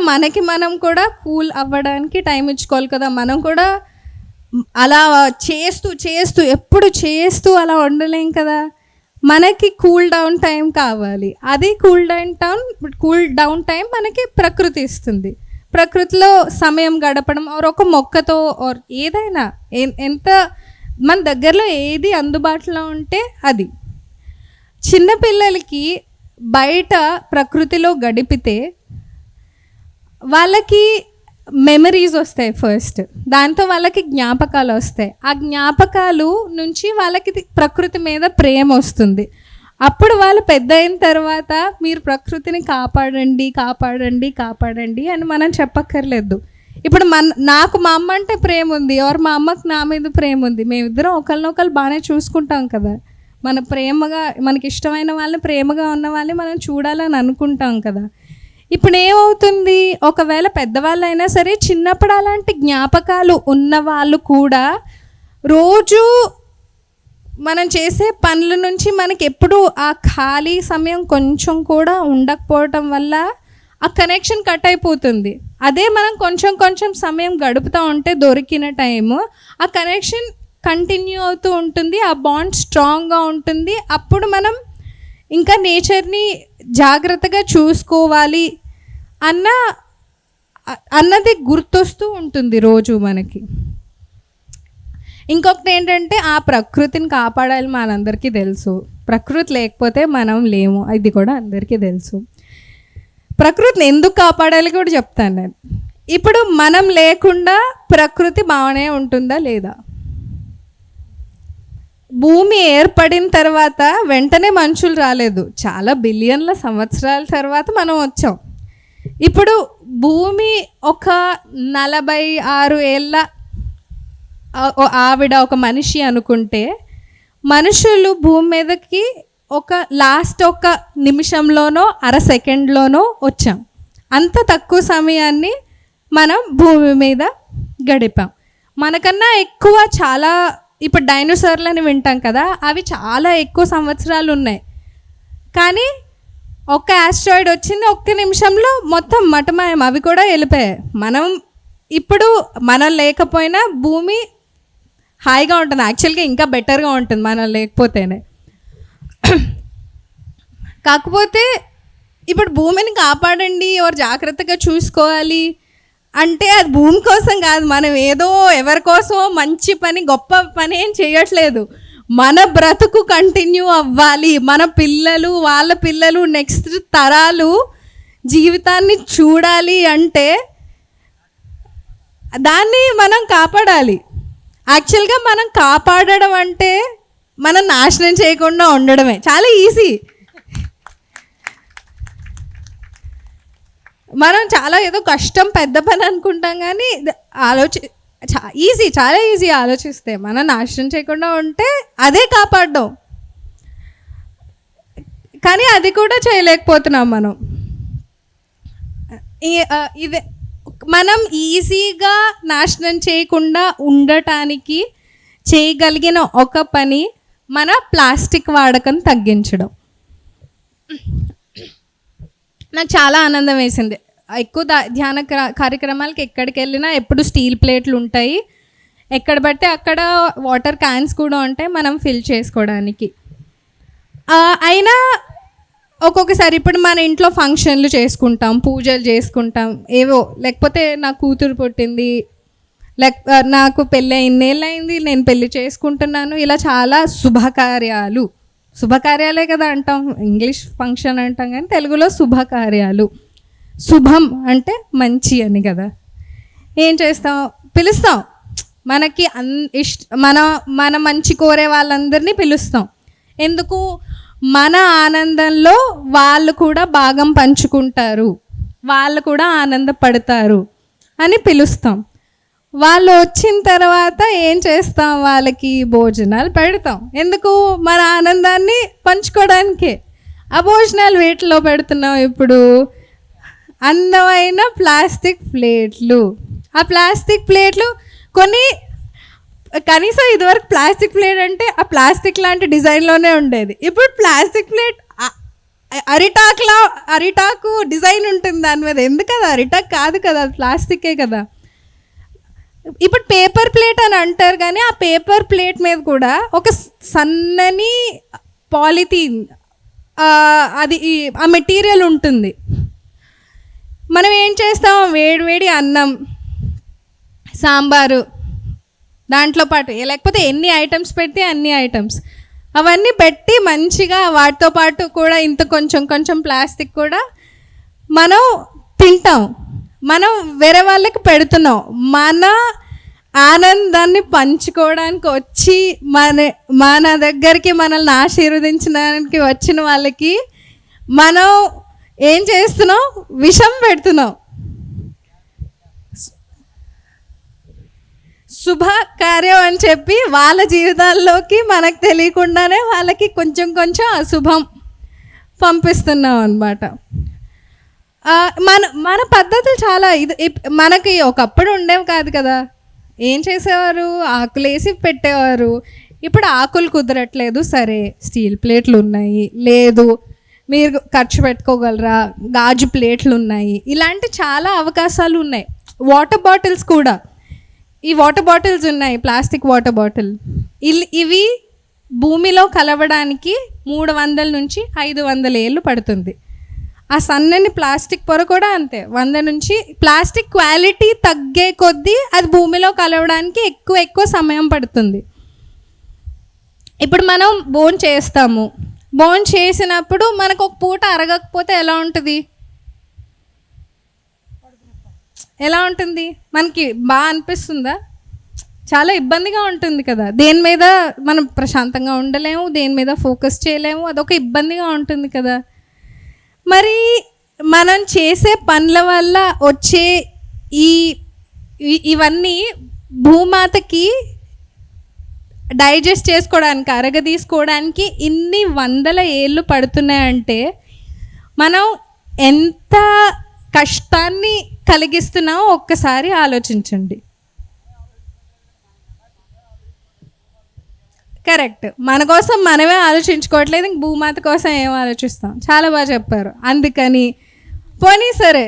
మనం కూడా కూల్ అవ్వడానికి టైం ఇచ్చుకోవాలి కదా. మనం కూడా అలా చేస్తూ ఎప్పుడు చేస్తూ అలా ఉండలేం కదా. మనకి కూల్ డౌన్ టైం కావాలి. అది కూల్ డౌన్ టైం మనకి ప్రకృతి ఇస్తుంది. ప్రకృతిలో సమయం గడపడం, ఒక మొక్కతో ఏదైనా ఎంత మన దగ్గరలో ఏది అందుబాటులో ఉంటే అది. చిన్నపిల్లలకి బయట ప్రకృతిలో గడిపితే వాళ్ళకి మెమరీస్ వస్తాయి ఫస్ట్, దాంతో వాళ్ళకి జ్ఞాపకాలు వస్తాయి. ఆ జ్ఞాపకాలు నుంచి వాళ్ళకి ప్రకృతి మీద ప్రేమ వస్తుంది. అప్పుడు వాళ్ళు పెద్ద అయిన తర్వాత మీరు ప్రకృతిని కాపాడండి అని మనం చెప్పక్కర్లేదు. ఇప్పుడు నాకు మా అమ్మ అంటే ప్రేమ ఉంది, ఎవరు మా అమ్మకి నా మీద ప్రేమ ఉంది, మేమిద్దరం ఒకరినొకరు బాగానే చూసుకుంటాం కదా. మనకి ఇష్టమైన వాళ్ళని, ప్రేమగా ఉన్న వాళ్ళని మనం చూడాలని అనుకుంటాం కదా. ఇప్పుడు ఏమవుతుంది, ఒకవేళ పెద్దవాళ్ళైనా సరే చిన్నప్పుడు అలాంటి జ్ఞాపకాలు ఉన్న వాళ్ళు కూడా రోజు మనం చేసే పనుల నుంచి మనకి ఎప్పుడు ఆ ఖాళీ సమయం కొంచెం కూడా ఉండకపోవటం వల్ల ఆ కనెక్షన్ కట్ అయిపోతుంది. అదే మనం కొంచెం సమయం గడుపుతూ ఉంటే దొరికిన టైము ఆ కనెక్షన్ కంటిన్యూ అవుతూ ఉంటుంది, ఆ బాండ్ స్ట్రాంగ్గా ఉంటుంది. అప్పుడు మనం ఇంకా నేచర్ని జాగ్రత్తగా చూసుకోవాలి అన్నది గుర్తొస్తూ ఉంటుంది రోజు మనకి. ఇంకొకటి ఏంటంటే ఆ ప్రకృతిని కాపాడాలి, మనందరికీ తెలుసు. ప్రకృతి లేకపోతే మనం లేము, ఇది కూడా అందరికీ తెలుసు. ప్రకృతిని ఎందుకు కాపాడాలి కూడా చెప్తాను నేను. ఇప్పుడు మనం లేకుండా ప్రకృతి బాగానే ఉంటుందా లేదా? భూమి ఏర్పడిన తర్వాత వెంటనే మనుషులు రాలేదు, చాలా బిలియన్ల సంవత్సరాల తర్వాత మనం వచ్చాం. ఇప్పుడు భూమి ఒక 46 ఏళ్ళ ఆవిడ ఒక మనిషి అనుకుంటే, మనుషులు భూమి మీదకి ఒక నిమిషంలోనో అర సెకండ్లోనో వచ్చాం. అంత తక్కువ సమయాన్ని మనం భూమి మీద గడిపాం. మనకన్నా ఎక్కువ చాలా, ఇప్పుడు డైనోసార్లని వింటాం కదా, అవి చాలా ఎక్కువ సంవత్సరాలు ఉన్నాయి. కానీ ఒక్క ఆస్ట్రాయిడ్ వచ్చింది, ఒక్క నిమిషంలో మొత్తం మటమాయం, అవి కూడా వెళ్ళిపోయాయి. ఇప్పుడు మనం లేకపోయినా భూమి హాయిగా ఉంటుంది. యాక్చువల్గా ఇంకా బెటర్గా ఉంటుంది మనం లేకపోతేనే. కాకపోతే ఇప్పుడు భూమిని కాపాడండి, ఎవరు జాగ్రత్తగా చూసుకోవాలి అంటే అది భూమి కోసం కాదు. మనం ఏదో ఎవరి కోసం మంచి పని గొప్ప పని ఏం చేయట్లేదు. మన బ్రతుకు కంటిన్యూ అవ్వాలి, మన పిల్లలు వాళ్ళ పిల్లలు నెక్స్ట్ తరాలు జీవితాన్ని చూడాలి అంటే దాన్ని మనం కాపాడాలి. యాక్చువల్గా మనం కాపాడడం అంటే మనం నాశనం చేయకుండా ఉండడమే. చాలా ఈజీ. మనం చాలా ఏదో కష్టం పెద్ద పని అనుకుంటాం, కానీ చాలా ఈజీ ఆలోచిస్తే. మనం నాశనం చేయకుండా ఉంటే అదే కాపాడడం. కానీ అది కూడా చేయలేకపోతున్నాం మనం. ఇదే మనం ఈజీగా నాశనం చేయకుండా ఉండటానికి చేయగలిగిన ఒక పని మన ప్లాస్టిక్ వాడకం తగ్గించడం. నాకు చాలా ఆనందం వేసింది. ఎక్కువ ధ్యాన కార్యక్రమాలకి ఎక్కడికి వెళ్ళినా ఎప్పుడు స్టీల్ ప్లేట్లు ఉంటాయి, ఎక్కడ పడితే అక్కడ వాటర్ క్యాన్స్ కూడా ఉంటాయి మనం ఫిల్ చేసుకోవడానికి. అయినా ఒక్కొక్కసారి ఇప్పుడు మన ఇంట్లో ఫంక్షన్లు చేసుకుంటాం, పూజలు చేసుకుంటాం, ఏవో, లేకపోతే నా కూతురు పుట్టింది, నాకు పెళ్ళి ఇన్నేళ్ళయింది, నేను పెళ్ళి చేసుకుంటున్నాను, ఇలా చాలా శుభకార్యాలే కదా అంటాం. ఇంగ్లీష్ ఫంక్షన్ అంటాం కానీ తెలుగులో శుభకార్యాలు. శుభం అంటే మంచి అని కదా. ఏం చేస్తాం, పిలుస్తాం. మనకి మన మంచి కోరే వాళ్ళందరినీ పిలుస్తాం. ఎందుకు? మన ఆనందంలో వాళ్ళు కూడా భాగం పంచుకుంటారు, వాళ్ళు కూడా ఆనందపడతారు అని పిలుస్తాం. వాళ్ళు వచ్చిన తర్వాత ఏం చేస్తాం, వాళ్ళకి భోజనాలు పెడతాం. ఎందుకు? మన ఆనందాన్ని పంచుకోవడానికే. ఆ భోజనాలు వీటిలో పెడుతున్నాం. ఇప్పుడు అందమైన ప్లాస్టిక్ ప్లేట్లు. ఆ ప్లాస్టిక్ ప్లేట్లు కొన్ని, కనీసం ఇదివరకు ప్లాస్టిక్ ప్లేట్ అంటే ఆ ప్లాస్టిక్ లాంటి డిజైన్లోనే ఉండేది. ఇప్పుడు ప్లాస్టిక్ ప్లేట్ అరిటాకు డిజైన్ ఉంటుంది దాని మీద. ఎందుకు? అది అరిటాక్ కాదు కదా, అది ప్లాస్టికే కదా. ఇప్పుడు పేపర్ ప్లేట్ అని అంటారు, కానీ ఆ పేపర్ ప్లేట్ మీద కూడా ఒక సన్నని పాలిథీన్, అది ఆ మెటీరియల్ ఉంటుంది. మనం ఏం చేస్తాం, వేడి అన్నం, సాంబారు, దాంట్లో పాటు లేకపోతే ఎన్ని ఐటమ్స్ పెట్టి అన్ని ఐటమ్స్ అవన్నీ పెట్టి మంచిగా వాటితో పాటు కూడా ఇంత కొంచెం ప్లాస్టిక్ కూడా మనం తింటాం. మనం వేరే వాళ్ళకి పెడుతున్నాం. మన ఆనందాన్ని పంచుకోవడానికి వచ్చి మన దగ్గరికి మనల్ని ఆశీర్వదించడానికి వచ్చిన వాళ్ళకి మనం ఏం చేస్తున్నాం, విషం పెడుతున్నాం. శుభకార్యం అని చెప్పి వాళ్ళ జీవితాల్లోకి మనకు తెలియకుండానే వాళ్ళకి కొంచెం అశుభం పంపిస్తున్నాం అన్నమాట. మన పద్ధతులు చాలా మనకి ఒకప్పుడు ఉండేవి కాదు కదా. ఏం చేసేవారు, ఆకులేసి పెట్టేవారు. ఇప్పుడు ఆకులు కుదరట్లేదు, సరే స్టీల్ ప్లేట్లు ఉన్నాయి, లేదు మీరు ఖర్చు పెట్టుకోగలరా, గాజు ప్లేట్లు ఉన్నాయి, ఇలాంటి చాలా అవకాశాలు ఉన్నాయి. వాటర్ బాటిల్స్ కూడా, ఈ వాటర్ బాటిల్స్ ఉన్నాయి, ప్లాస్టిక్ వాటర్ బాటిల్. ఇవి భూమిలో కలవడానికి 300 నుంచి 500 ఏళ్ళు పడుతుంది. ఆ సన్నని ప్లాస్టిక్ పొర కూడా అంతే, 100 నుంచి. ప్లాస్టిక్ క్వాలిటీ తగ్గే కొద్దీ అది భూమిలో కలవడానికి ఎక్కువ సమయం పడుతుంది. ఇప్పుడు మనం భోజనం చేసినప్పుడు మనకు ఒక పూట అరగకపోతే ఎలా ఉంటుంది? మనకి బాగా అనిపిస్తుందా? చాలా ఇబ్బందిగా ఉంటుంది కదా. దేని మీద మనం ప్రశాంతంగా ఉండలేము, దేని మీద ఫోకస్ చేయలేము, అదొక ఇబ్బందిగా ఉంటుంది కదా. మరి మనం చేసే పనుల వల్ల వచ్చే ఇవన్నీ భూమాతకి డైజెస్ట్ చేసుకోవడానికి, అరగదీసుకోవడానికి ఇన్ని వందల ఏళ్ళు పడుతున్నాయంటే మనం ఎంత కష్టాన్ని కలిగిస్తున్నామో ఒక్కసారి ఆలోచించండి. కరెక్ట్, మన కోసం మనమే ఆలోచించుకోవట్లేదు, ఇంక భూమాత కోసం ఏం ఆలోచిస్తాం. చాలా బాగా చెప్పారు. అందుకని పోనీ సరే,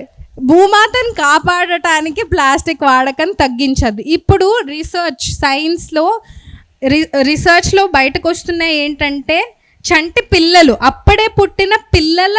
భూమాతను కాపాడటానికి ప్లాస్టిక్ వాడకం తగ్గించద్దు. ఇప్పుడు సైన్స్లో రీసెర్చ్లో బయటకు వస్తున్నాయి ఏంటంటే, చంటి పిల్లలు, అప్పుడే పుట్టిన పిల్లల